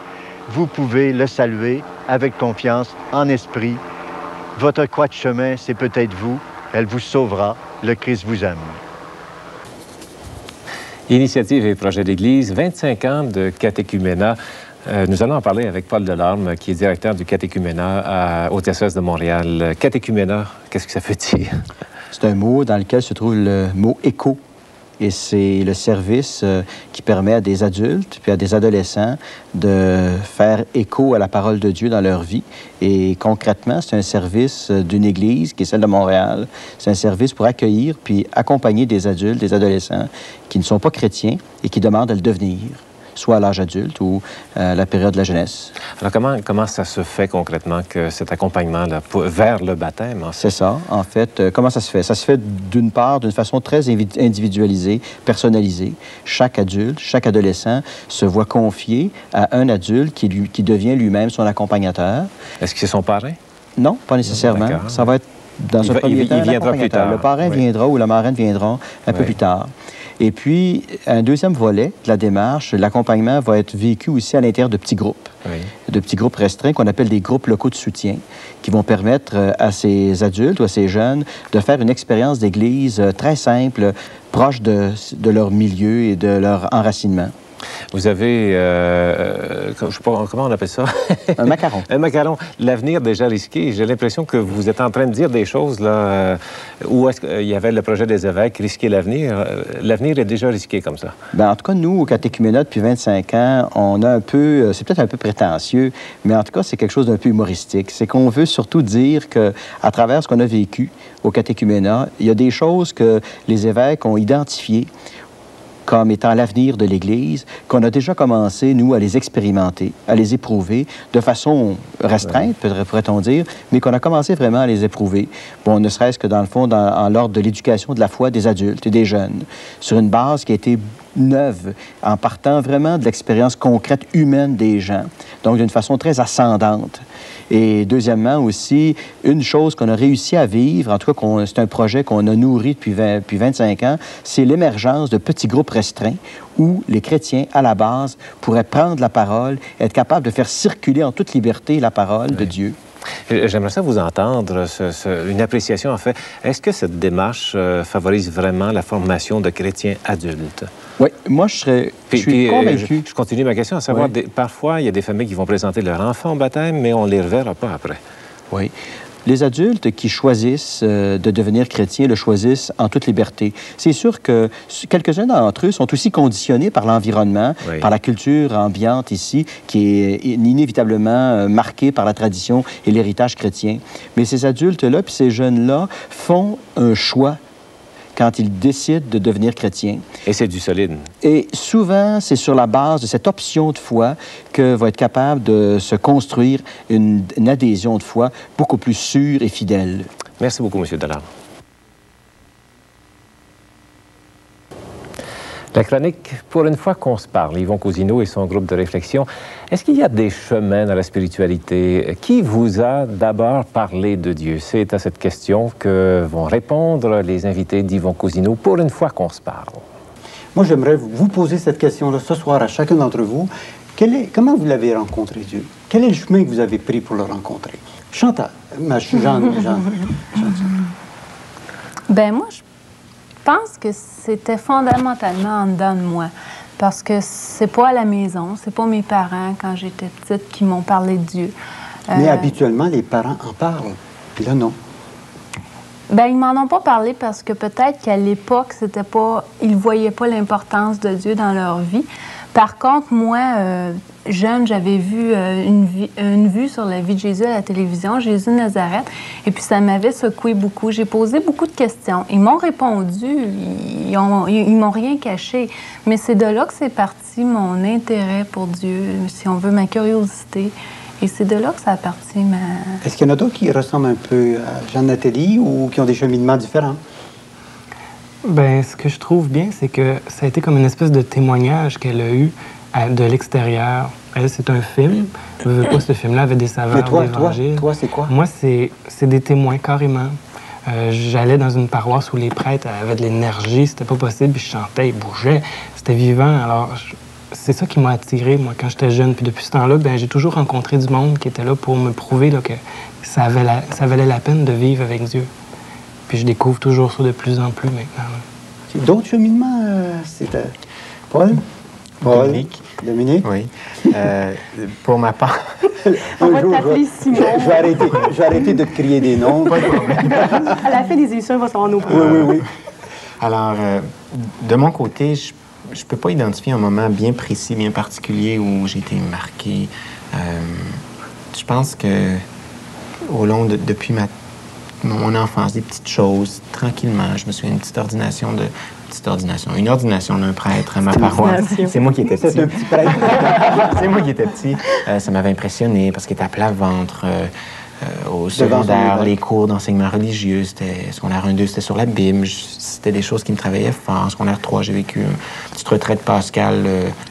Speaker 9: vous pouvez le saluer avec confiance, en esprit. Votre croix de chemin, c'est peut-être vous. Elle vous sauvera. Le Christ vous aime.
Speaker 1: Initiative et projet d'Église, 25 ans de catéchuménat. Nous allons en parler avec Paul Delorme, qui est directeur du catéchuménat au diocèse de Montréal. Catéchuménat, qu'est-ce que ça veut dire?
Speaker 10: C'est un mot dans lequel se trouve le mot « écho ». Et c'est le service qui permet à des adultes puis à des adolescents de faire écho à la parole de Dieu dans leur vie. Et concrètement, c'est un service d'une église qui est celle de Montréal. C'est un service pour accueillir puis accompagner des adultes, des adolescents qui ne sont pas chrétiens et qui demandent à le devenir, soit à l'âge adulte ou à la période de la jeunesse.
Speaker 1: Alors, comment ça se fait concrètement, que cet accompagnement-là vers le baptême?
Speaker 10: C'est ça. En fait, comment ça se fait? Ça se fait d'une part d'une façon très individualisée, personnalisée. Chaque adulte, chaque adolescent se voit confier à un adulte qui devient lui-même son accompagnateur.
Speaker 1: Est-ce que c'est son parrain?
Speaker 10: Non, pas nécessairement. Ça va être dans un premier temps un accompagnateur. Le parrain viendra ou la marraine viendra un peu plus tard. Et puis, un deuxième volet de la démarche, l'accompagnement va être vécu aussi à l'intérieur de petits groupes. De petits groupes restreints qu'on appelle des groupes locaux de soutien, qui vont permettre à ces adultes ou à ces jeunes de faire une expérience d'église très simple, proche de leur milieu et de leur enracinement.
Speaker 1: Vous avez, je sais pas, comment on appelle ça?
Speaker 10: Un macaron.
Speaker 1: Un macaron. L'avenir déjà risqué. J'ai l'impression que vous êtes en train de dire des choses, là, où est-ce qu'il y avait le projet des évêques, risquer l'avenir. L'avenir est déjà risqué comme ça.
Speaker 10: Bien, en tout cas, nous, au catéchuménat, depuis 25 ans, on a un peu, c'est peut-être un peu prétentieux, mais en tout cas, c'est quelque chose d'un peu humoristique. C'est qu'on veut surtout dire qu'à travers ce qu'on a vécu au catéchuménat, il y a des choses que les évêques ont identifiées comme étant l'avenir de l'Église, qu'on a déjà commencé, nous, à les expérimenter, à les éprouver de façon restreinte, pourrait-on dire, mais qu'on a commencé vraiment à les éprouver. Bon, ne serait-ce que dans le fond, en l'ordre de l'éducation de la foi des adultes et des jeunes, sur une base qui a été neuve, en partant vraiment de l'expérience concrète humaine des gens, donc d'une façon très ascendante. Et deuxièmement aussi, une chose qu'on a réussi à vivre, en tout cas c'est un projet qu'on a nourri depuis 25 ans, c'est l'émergence de petits groupes restreints où les chrétiens, à la base, pourraient prendre la parole, être capables de faire circuler en toute liberté la parole de Dieu.
Speaker 1: J'aimerais ça vous entendre, une appréciation en fait. Est-ce que cette démarche favorise vraiment la formation de chrétiens adultes?
Speaker 10: Oui, moi je suis convaincu.
Speaker 1: Je continue ma question à savoir, parfois il y a des familles qui vont présenter leur enfant au baptême, mais on ne les reverra pas après.
Speaker 10: Oui. Les adultes qui choisissent de devenir chrétiens le choisissent en toute liberté. C'est sûr que quelques-uns d'entre eux sont aussi conditionnés par l'environnement, par la culture ambiante ici, qui est inévitablement marquée par la tradition et l'héritage chrétien. Mais ces adultes-là, puis ces jeunes-là, font un choix quand ils décident de devenir chrétiens.
Speaker 1: Et c'est du solide.
Speaker 10: Et souvent, c'est sur la base de cette option de foi que va être capable de se construire une adhésion de foi beaucoup plus sûre et fidèle.
Speaker 1: Merci beaucoup, M. Dollard. La chronique « Pour une fois qu'on se parle », Yvon Cousineau et son groupe de réflexion. Est-ce qu'il y a des chemins dans la spiritualité? Qui vous a d'abord parlé de Dieu? C'est à cette question que vont répondre les invités d'Yvon Cousineau. Pour une fois qu'on se parle.
Speaker 11: Moi, j'aimerais vous poser cette question-là ce soir à chacun d'entre vous. Comment vous l'avez rencontré, Dieu? Quel est le chemin que vous avez pris pour le rencontrer? Chantal, Jeanne.
Speaker 12: Ben moi, je pense que c'était fondamentalement en dedans de moi. Parce que c'est pas à la maison, c'est pas mes parents, quand j'étais petite, qui m'ont parlé de Dieu.
Speaker 11: Mais habituellement, les parents en parlent. Puis là, non.
Speaker 12: Ben ils m'en ont pas parlé parce que peut-être qu'à l'époque, c'était pas... Ils voyaient pas l'importance de Dieu dans leur vie. Par contre, moi, jeune, j'avais vu une vue sur la vie de Jésus à la télévision, Jésus de Nazareth, et puis ça m'avait secoué beaucoup. J'ai posé beaucoup de questions. Ils m'ont répondu, ils m'ont rien caché. Mais c'est de là que c'est parti mon intérêt pour Dieu, si on veut, ma curiosité. Et c'est de là que ça a parti ma...
Speaker 11: Est-ce qu'il y en a d'autres qui ressemblent un peu à Jeanne-Nathalie ou qui ont des cheminements différents?
Speaker 13: Bien, ce que je trouve bien, c'est que ça a été comme une espèce de témoignage qu'elle a eu de l'extérieur. Elle, c'est un film. Je ne veux pas, ce film-là avait des saveurs d'évangile.
Speaker 11: Toi, c'est quoi?
Speaker 13: Moi, c'est des témoins, carrément. J'allais dans une paroisse où les prêtres avaient de l'énergie, c'était pas possible, puis je chantais, ils bougeaient, c'était vivant. Alors, c'est ça qui m'a attiré, moi, quand j'étais jeune. Puis depuis ce temps-là, ben, j'ai toujours rencontré du monde qui était là pour me prouver là, que ça valait la peine de vivre avec Dieu. Puis je découvre toujours ça de plus en plus maintenant.
Speaker 11: D'autres cheminements, c'était... Paul? Dominique?
Speaker 14: Oui. Pour ma part...
Speaker 12: On va t'appeler Simon.
Speaker 11: Je vais arrêter de te crier des noms.
Speaker 12: À la fin des émissions, il va savoir nos prénoms.
Speaker 14: Oui. Alors, de mon côté, je ne peux pas identifier un moment bien précis, bien particulier où j'ai été marqué. Je pense que au long depuis mon enfance, des petites choses, tranquillement. Je me souviens d'une une ordination d'un prêtre à ma paroisse. C'est moi qui étais petit.
Speaker 11: C'est un petit prêtre.
Speaker 14: C'est moi qui étais petit. Ça m'avait impressionné parce qu'il était à plat ventre. Au secondaire, les cours d'enseignement religieux, secondaire 1-2, c'était sur la Bible. C'était des choses qui me travaillaient fort. En secondaire 3, j'ai vécu une petite retraite pascale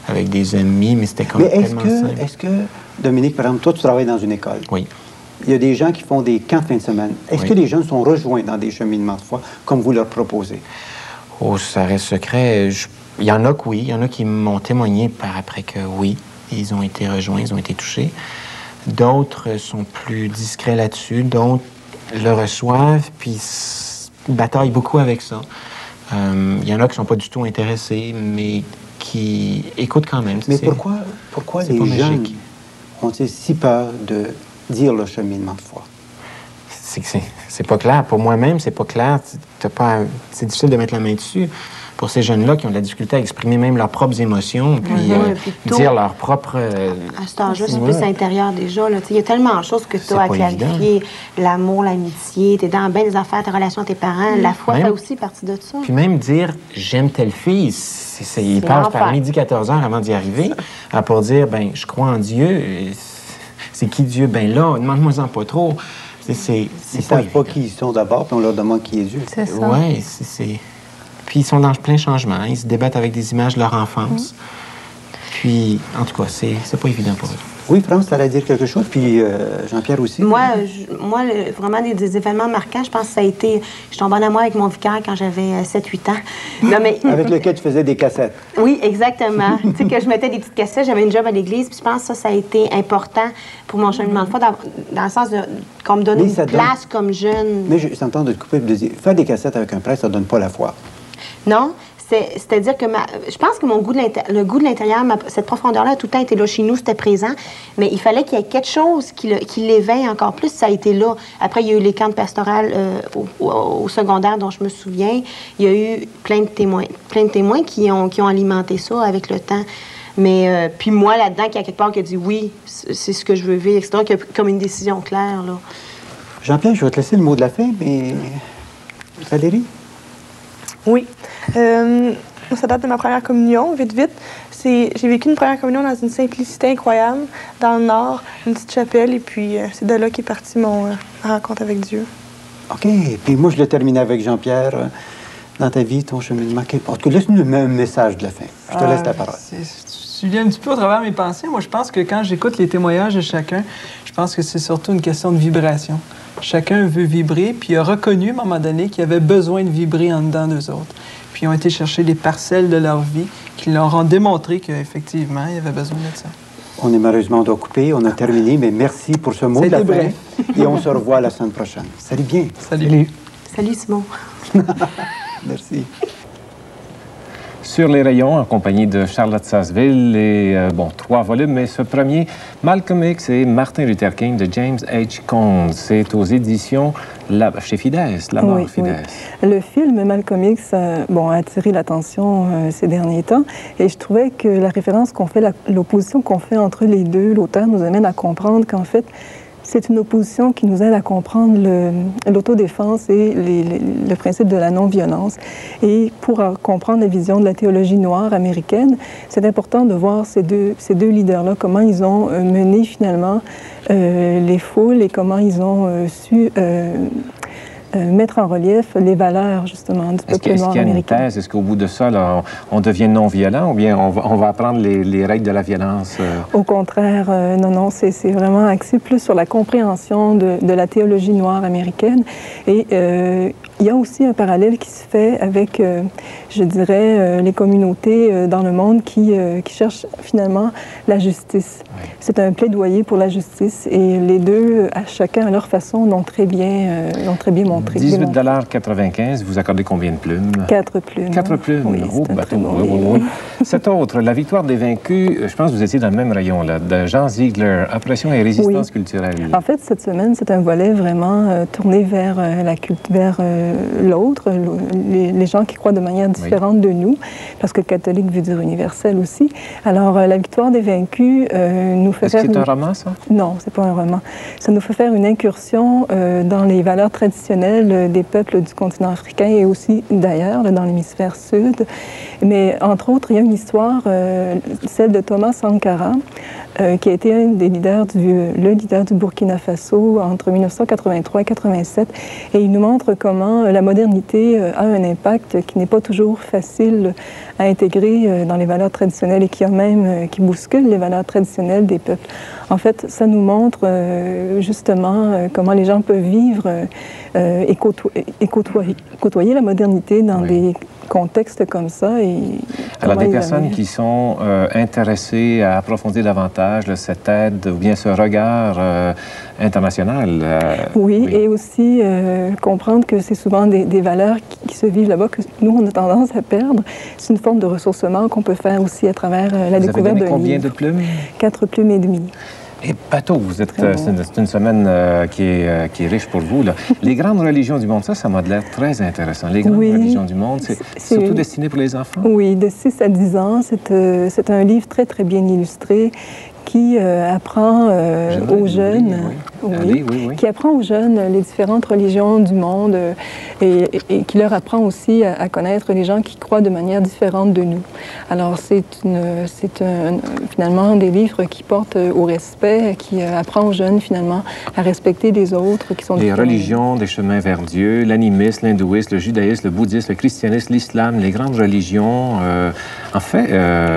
Speaker 14: avec des amis, mais c'était comme tellement simple.
Speaker 11: Est-ce que, Dominique, par exemple, toi, tu travailles dans une école?
Speaker 14: Oui.
Speaker 11: Il y a des gens qui font des camps de fin de semaine. Est-ce que les jeunes sont rejoints dans des cheminements de foi, comme vous leur proposez?
Speaker 14: Oh, ça reste secret. Il y en a que oui. Il y en a qui m'ont témoigné par après que oui, ils ont été rejoints, ils ont été touchés. D'autres sont plus discrets là-dessus. D'autres le reçoivent, puis bataillent beaucoup avec ça. Il y en a qui ne sont pas du tout intéressés, mais qui écoutent quand même.
Speaker 11: Mais pourquoi les jeunes ont-ils si peur de dire le cheminement de foi?
Speaker 14: C'est pas clair. Pour moi-même, c'est pas clair. C'est difficile de mettre la main dessus. Pour ces jeunes-là qui ont de la difficulté à exprimer même leurs propres émotions, puis dire leurs propres...
Speaker 15: À cet âge-là, c'est plus intérieur déjà. Il y a tellement de choses que tu as à clarifier. L'amour, l'amitié, tu es dans bien des affaires, tes relations à tes parents. La foi fait aussi partie de ça.
Speaker 14: Puis même dire « j'aime telle fille », il passe par midi 14 heures avant d'y arriver, pour dire « ben je crois en Dieu ». C'est qui Dieu? Ben là, demande-moi-en pas trop.
Speaker 11: Ils ne savent pas qui ils sont d'abord, puis on leur demande qui est Dieu.
Speaker 12: C'est ça.
Speaker 14: Oui, Puis ils sont dans plein changement. Ils se débattent avec des images de leur enfance. Puis, en tout cas, c'est pas évident pour eux.
Speaker 11: Oui, France, tu allais dire quelque chose, puis Jean-Pierre aussi.
Speaker 15: Moi, vraiment, des événements marquants, je pense que ça a été... Je tombe en amour avec mon vicaire quand j'avais 7-8 ans. Non, mais...
Speaker 11: Avec lequel tu faisais des cassettes.
Speaker 15: Oui, exactement. Tu sais, que je mettais des petites cassettes, j'avais une job à l'église, puis je pense que ça a été important pour mon cheminement de foi, dans le sens qu'on me donnait une place comme jeune.
Speaker 11: Mais j'entends de te couper et de dire, faire des cassettes avec un prêtre, ça donne pas la foi.
Speaker 15: Non, C'est-à-dire que je pense que le goût de l'intérieur, cette profondeur-là, a tout le temps été là chez nous, c'était présent, mais il fallait qu'il y ait quelque chose qui l'éveille encore plus. Ça a été là. Après, il y a eu les camps pastorales au secondaire dont je me souviens. Il y a eu plein de témoins qui ont alimenté ça avec le temps. Mais puis moi, là-dedans, qui a quelque part qui a dit oui, c'est ce que je veux vivre, etc., qui a comme une décision claire, là.
Speaker 11: Jean-Pierre, je vais te laisser le mot de la fin, mais Valérie?
Speaker 16: Oui. Ça date de ma première communion, vite. J'ai vécu une première communion dans une simplicité incroyable, dans le Nord, une petite chapelle, et puis c'est de là qu'est partie ma rencontre avec Dieu.
Speaker 11: OK. Puis moi, je l'ai terminé avec Jean-Pierre. Dans ta vie, ton cheminement, qu'importe. Laisse-nous un message de la fin. Je te laisse la parole.
Speaker 17: Tu viens un petit peu au travers de mes pensées. Moi, je pense que quand j'écoute les témoignages de chacun, je pense que c'est surtout une question de vibration. Chacun veut vibrer, puis il a reconnu, à un moment donné, qu'il avait besoin de vibrer en dedans d'eux autres. Puis ils ont été chercher des parcelles de leur vie qui leur ont démontré qu'effectivement, il y avait besoin de ça.
Speaker 11: On est malheureusement, on doit couper. On a terminé, mais merci pour ce mot de la fin. Bref. Et on se revoit la semaine prochaine. Salut bien.
Speaker 17: Salut.
Speaker 15: Salut, Simon.
Speaker 11: Merci.
Speaker 1: Sur les rayons, en compagnie de Charlotte Sasseville, et 3 volumes, mais ce premier, Malcolm X et Martin Luther King de James H. Cone. C'est aux éditions chez Fides, La Mort Fides.
Speaker 18: Oui. Le film Malcolm X a attiré l'attention ces derniers temps, et je trouvais que la référence qu'on fait, l'opposition qu'on fait entre les deux, l'auteur nous amène à comprendre qu'en fait, c'est une opposition qui nous aide à comprendre l'autodéfense et le principe de la non-violence. Et pour comprendre la vision de la théologie noire américaine, c'est important de voir ces deux leaders-là, comment ils ont mené finalement les foules et comment ils ont su mettre en relief les valeurs, justement, du peuple noir américain.
Speaker 1: Est-ce qu'au bout de ça, là, on devient non-violent ou bien on va apprendre les règles de la violence?
Speaker 18: Au contraire, non, c'est vraiment axé plus sur la compréhension de la théologie noire américaine. Et il y a aussi un parallèle qui se fait avec, je dirais, les communautés dans le monde qui cherchent finalement la justice. Oui. C'est un plaidoyer pour la justice et les deux, chacun à leur façon, l'ont très bien montré.
Speaker 1: 18,95 $, vous accordez combien de plumes?
Speaker 18: 4 plumes.
Speaker 1: 4 plumes,
Speaker 18: oui,
Speaker 1: gros bateau. Oui. Cet autre, La victoire des vaincus, je pense que vous étiez dans le même rayon, là, de Jean Ziegler, Oppression et résistance culturelle.
Speaker 18: En fait, cette semaine, c'est un volet vraiment tourné vers l'autre, les gens qui croient de manière différente de nous, parce que catholique veut dire universel aussi. Alors, La victoire des vaincus nous fait faire...
Speaker 1: Est-ce que c'est un roman, ça?
Speaker 18: Non, c'est pas un roman. Ça nous fait faire une incursion dans les valeurs traditionnelles des peuples du continent africain et aussi d'ailleurs, dans l'hémisphère sud. Mais entre autres, il y a une histoire, celle de Thomas Sankara, qui a été le leader du Burkina Faso entre 1983 et 1987. Et il nous montre comment la modernité a un impact qui n'est pas toujours facile à intégrer dans les valeurs traditionnelles et qui bouscule les valeurs traditionnelles des peuples. En fait, ça nous montre justement comment les gens peuvent vivre et côtoyer la modernité dans des contextes comme ça.
Speaker 1: Alors, des personnes qui sont intéressées à approfondir davantage cette aide ou bien ce regard international.
Speaker 18: Oui, et aussi comprendre que c'est souvent des valeurs qui se vivent là-bas que nous, on a tendance à perdre. C'est une forme de ressourcement qu'on peut faire aussi à travers la découverte d'un livre.
Speaker 1: Combien de plumes?
Speaker 18: 4 plumes et demie.
Speaker 1: Et bateau, c'est une semaine qui est riche pour vous, là. Les grandes religions du monde, ça m'a l'air très intéressant. Les grandes religions du monde, c'est surtout destiné pour les enfants?
Speaker 18: Oui, de 6 à 10 ans. C'est un livre très, très bien illustré qui apprend aux jeunes, qui apprend aux jeunes les différentes religions du monde et qui leur apprend aussi à connaître les gens qui croient de manière différente de nous. Alors c'est finalement des livres qui portent au respect, qui apprend aux jeunes finalement à respecter les autres qui sont
Speaker 1: les religions, des chemins vers Dieu, l'animisme, l'hindouisme, le judaïsme, le bouddhisme, le christianisme, l'islam, les grandes religions. En fait,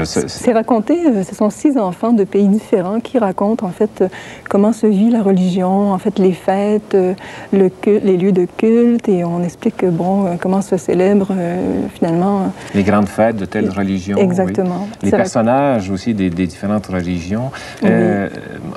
Speaker 18: c'est raconté. Ce sont 6 enfants de pays différents qui racontent en fait comment se vit la religion, en fait les fêtes, les lieux de culte, et on explique comment se célèbre finalement...
Speaker 1: Les grandes fêtes de telle religion.
Speaker 18: Exactement.
Speaker 1: Oui. Les personnages aussi des différentes religions. Oui.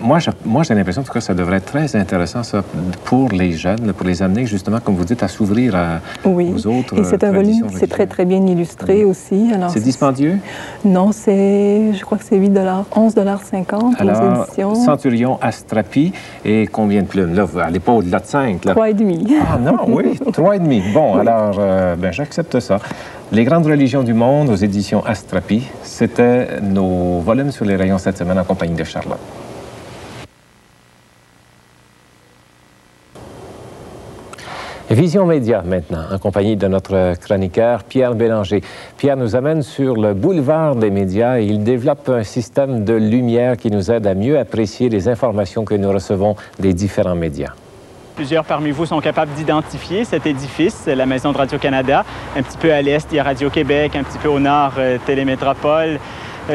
Speaker 1: Moi, j'ai l'impression, en tout cas, ça devrait être très intéressant, ça, pour les jeunes, pour les amener, justement, comme vous dites, à s'ouvrir aux autres.
Speaker 18: Et c'est un volume, c'est très, très bien illustré aussi.
Speaker 1: C'est dispendieux?
Speaker 18: Non, je crois que c'est 11,50 $.
Speaker 1: Alors,
Speaker 18: aux éditions.
Speaker 1: Centurion Astrapi, et combien de plumes? Là, vous n'allez pas au-delà de 5.
Speaker 18: 3,5.
Speaker 1: Ah non, oui, 3,5. Bon, oui. Alors, j'accepte ça. Les grandes religions du monde aux éditions Astrapi, c'était nos volumes sur les rayons cette semaine en compagnie de Charlotte. Vision Média maintenant, en compagnie de notre chroniqueur Pierre Bélanger. Pierre nous amène sur le boulevard des médias et il développe un système de lumière qui nous aide à mieux apprécier les informations que nous recevons des différents médias.
Speaker 19: Plusieurs parmi vous sont capables d'identifier cet édifice, la Maison de Radio-Canada. Un petit peu à l'est, il y a Radio-Québec, un petit peu au nord, Télémétropole.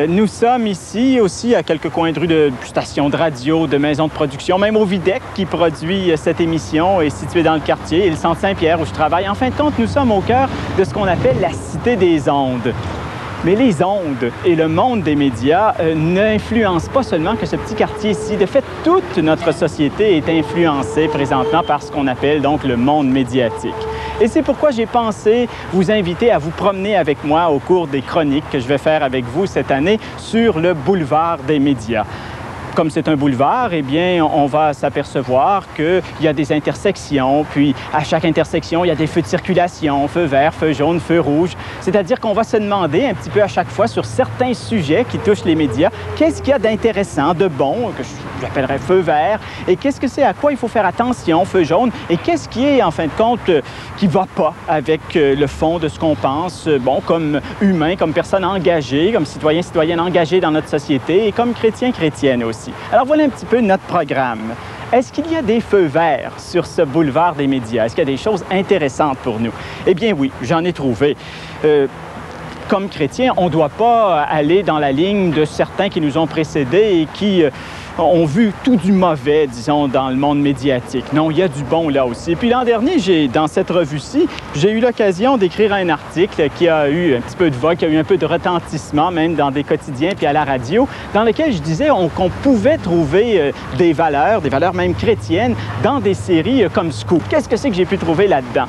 Speaker 19: Nous sommes ici aussi à quelques coins de rue de stations de radio, de maisons de production, même au Videc qui produit cette émission est situé dans le quartier, et le Centre Saint-Pierre où je travaille. En fin de compte, nous sommes au cœur de ce qu'on appelle la Cité des ondes. Mais les ondes et le monde des médias n'influencent pas seulement que ce petit quartier-ci. De fait, toute notre société est influencée présentement par ce qu'on appelle donc le monde médiatique. Et c'est pourquoi j'ai pensé vous inviter à vous promener avec moi au cours des chroniques que je vais faire avec vous cette année sur le boulevard des médias. Comme c'est un boulevard, eh bien, on va s'apercevoir qu'il y a des intersections, puis à chaque intersection, il y a des feux de circulation, feu vert, feu jaune, feu rouge. C'est-à-dire qu'on va se demander un petit peu à chaque fois sur certains sujets qui touchent les médias, qu'est-ce qu'il y a d'intéressant, de bon, que j'appellerais feu vert, et qu'est-ce que c'est, à quoi il faut faire attention, feu jaune, et qu'est-ce qui est, en fin de compte, qui ne va pas avec le fond de ce qu'on pense, bon, comme humain, comme personne engagée, comme citoyen, citoyenne engagée dans notre société, et comme chrétien, chrétienne aussi. Alors voilà un petit peu notre programme. Est-ce qu'il y a des feux verts sur ce boulevard des médias? Est-ce qu'il y a des choses intéressantes pour nous? Eh bien oui, j'en ai trouvé. Comme chrétiens, on ne doit pas aller dans la ligne de certains qui nous ont précédés et qui ont vu tout du mauvais, disons, dans le monde médiatique. Non, il y a du bon là aussi. Puis l'an dernier, dans cette revue-ci, j'ai eu l'occasion d'écrire un article qui a eu un petit peu de voix, qui a eu un peu de retentissement, même dans des quotidiens puis à la radio, dans lequel je disais qu'on pouvait trouver des valeurs même chrétiennes, dans des séries comme Scoop. Qu'est-ce que c'est que j'ai pu trouver là-dedans?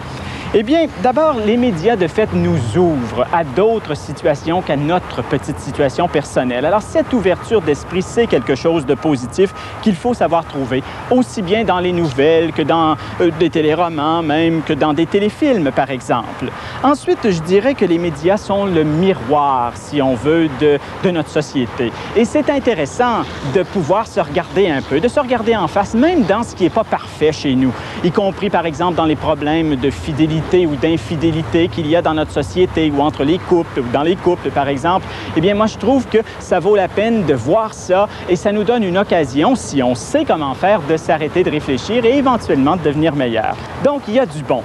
Speaker 19: Eh bien, d'abord, les médias, de fait, nous ouvrent à d'autres situations qu'à notre petite situation personnelle. Alors, cette ouverture d'esprit, c'est quelque chose de positif qu'il faut savoir trouver, aussi bien dans les nouvelles que dans des téléromans, même que dans des téléfilms, par exemple. Ensuite, je dirais que les médias sont le miroir, si on veut, de notre société. Et c'est intéressant de pouvoir se regarder un peu, de se regarder en face, même dans ce qui n'est pas parfait chez nous, y compris, par exemple, dans les problèmes de fidélité ou d'infidélité qu'il y a dans notre société ou entre les couples ou dans les couples, par exemple. Eh bien, moi, je trouve que ça vaut la peine de voir ça et ça nous donne une occasion, si on sait comment faire, de s'arrêter, de réfléchir et éventuellement de devenir meilleur. Donc, il y a du bon.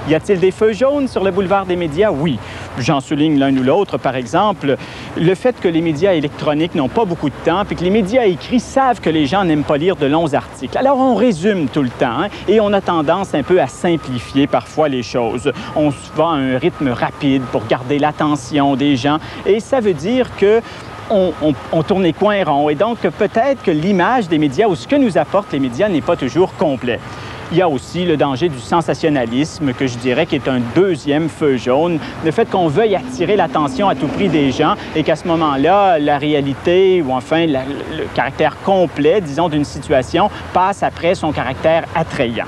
Speaker 19: Y a-t-il des feux jaunes sur le boulevard des médias? Oui. J'en souligne l'un ou l'autre. Par exemple, le fait que les médias électroniques n'ont pas beaucoup de temps, puis que les médias écrits savent que les gens n'aiment pas lire de longs articles. Alors, on résume tout le temps, et on a tendance un peu à simplifier parfois les choses. On se va à un rythme rapide pour garder l'attention des gens, et ça veut dire que on tourne les coins ronds. Et donc, peut-être que l'image des médias ou ce que nous apportent les médias n'est pas toujours complet. Il y a aussi le danger du sensationnalisme, que je dirais qui est un deuxième feu jaune. Le fait qu'on veuille attirer l'attention à tout prix des gens et qu'à ce moment-là, la réalité ou enfin le caractère complet, disons, d'une situation passe après son caractère attrayant.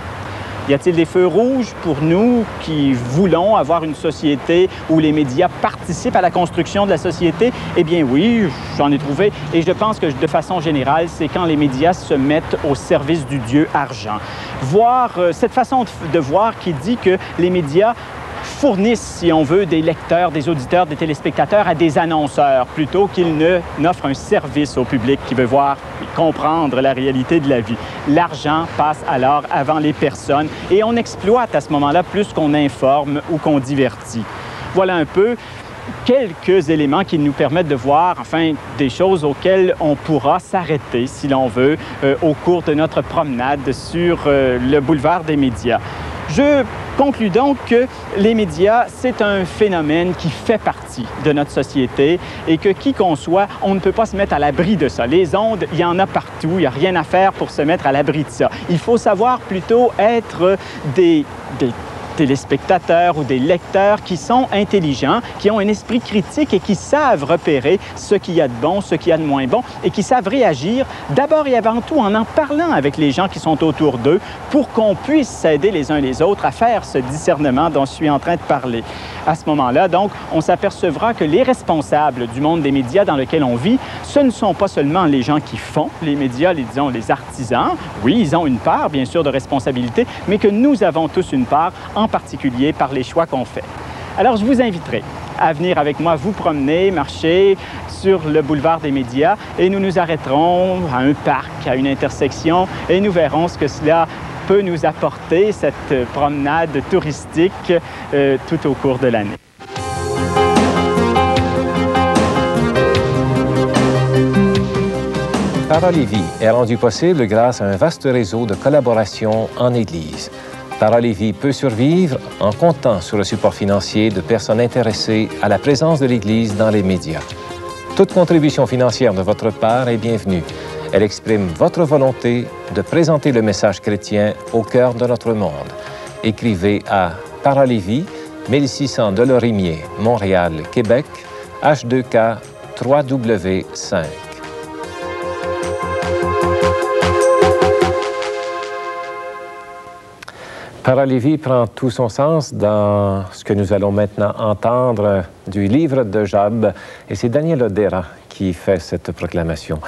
Speaker 19: Y a-t-il des feux rouges pour nous qui voulons avoir une société où les médias participent à la construction de la société? Eh bien oui, j'en ai trouvé. Et je pense que de façon générale, c'est quand les médias se mettent au service du dieu argent. Voir cette façon de voir qui dit que les médias fournissent, si on veut, des lecteurs, des auditeurs, des téléspectateurs à des annonceurs, plutôt qu'ils n'offrent un service au public qui veut voir et comprendre la réalité de la vie. L'argent passe alors avant les personnes et on exploite à ce moment-là plus qu'on informe ou qu'on divertit. Voilà un peu. quelques éléments qui nous permettent de voir, enfin, des choses auxquelles on pourra s'arrêter, si l'on veut, au cours de notre promenade sur le boulevard des médias. Je conclus donc que les médias, c'est un phénomène qui fait partie de notre société et que qui qu'on soit, on ne peut pas se mettre à l'abri de ça. Les ondes, il y en a partout, il n'y a rien à faire pour se mettre à l'abri de ça. Il faut savoir plutôt être des téléspectateurs ou des lecteurs qui sont intelligents, qui ont un esprit critique et qui savent repérer ce qu'il y a de bon, ce qu'il y a de moins bon et qui savent réagir d'abord et avant tout en parlant avec les gens qui sont autour d'eux pour qu'on puisse s'aider les uns les autres à faire ce discernement dont je suis en train de parler. À ce moment-là, donc, on s'apercevra que les responsables du monde des médias dans lequel on vit, ce ne sont pas seulement les gens qui font les médias, disons les artisans. Oui, ils ont une part, bien sûr, de responsabilité, mais que nous avons tous une part, en particulier par les choix qu'on fait. Alors, je vous inviterai à venir avec moi vous promener, marcher sur le boulevard des médias et nous nous arrêterons à un parc, à une intersection et nous verrons ce que cela peut nous apporter, cette promenade touristique tout au cours de l'année.
Speaker 1: Parole et Vie est rendu possible grâce à un vaste réseau de collaboration en Église. Parole et Vie peut survivre en comptant sur le support financier de personnes intéressées à la présence de l'Église dans les médias. Toute contribution financière de votre part est bienvenue. Elle exprime votre volonté de présenter le message chrétien au cœur de notre monde. Écrivez à Parole et Vie, 1600 de Lorimier, Montréal, Québec, H2K 3W5. Parole et Vie prend tout son sens dans ce que nous allons maintenant entendre du livre de Job. Et c'est Daniel Odera qui fait cette proclamation.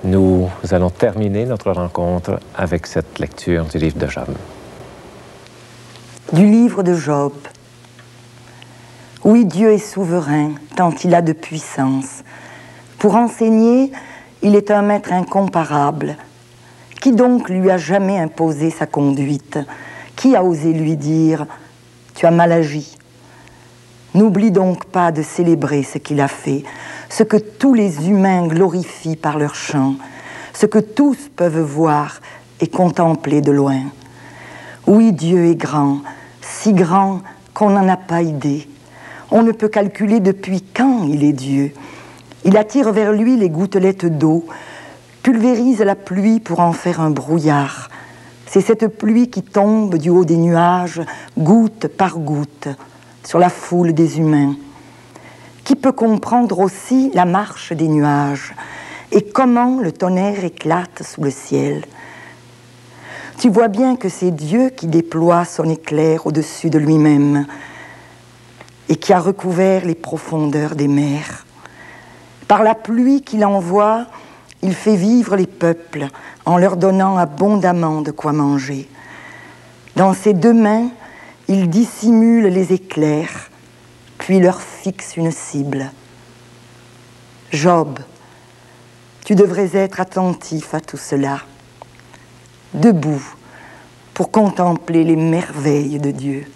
Speaker 1: Nous allons terminer notre rencontre avec cette lecture du livre de Job.
Speaker 20: Du livre de Job. Oui, Dieu est souverain, tant il a de puissance. Pour enseigner, il est un maître incomparable. Qui donc lui a jamais imposé sa conduite ? Qui a osé lui dire « Tu as mal agi ». N'oublie donc pas de célébrer ce qu'il a fait, ce que tous les humains glorifient par leur chant, ce que tous peuvent voir et contempler de loin. Oui, Dieu est grand, si grand qu'on n'en a pas idée. On ne peut calculer depuis quand il est Dieu. Il attire vers lui les gouttelettes d'eau, pulvérise la pluie pour en faire un brouillard. C'est cette pluie qui tombe du haut des nuages, goutte par goutte, sur la foule des humains. Qui peut comprendre aussi la marche des nuages et comment le tonnerre éclate sous le ciel? Tu vois bien que c'est Dieu qui déploie son éclair au-dessus de lui-même et qui a recouvert les profondeurs des mers. Par la pluie qu'il envoie, il fait vivre les peuples en leur donnant abondamment de quoi manger. Dans ses deux mains, il dissimule les éclairs, puis leur fixe une cible. Job, tu devrais être attentif à tout cela, debout pour contempler les merveilles de Dieu.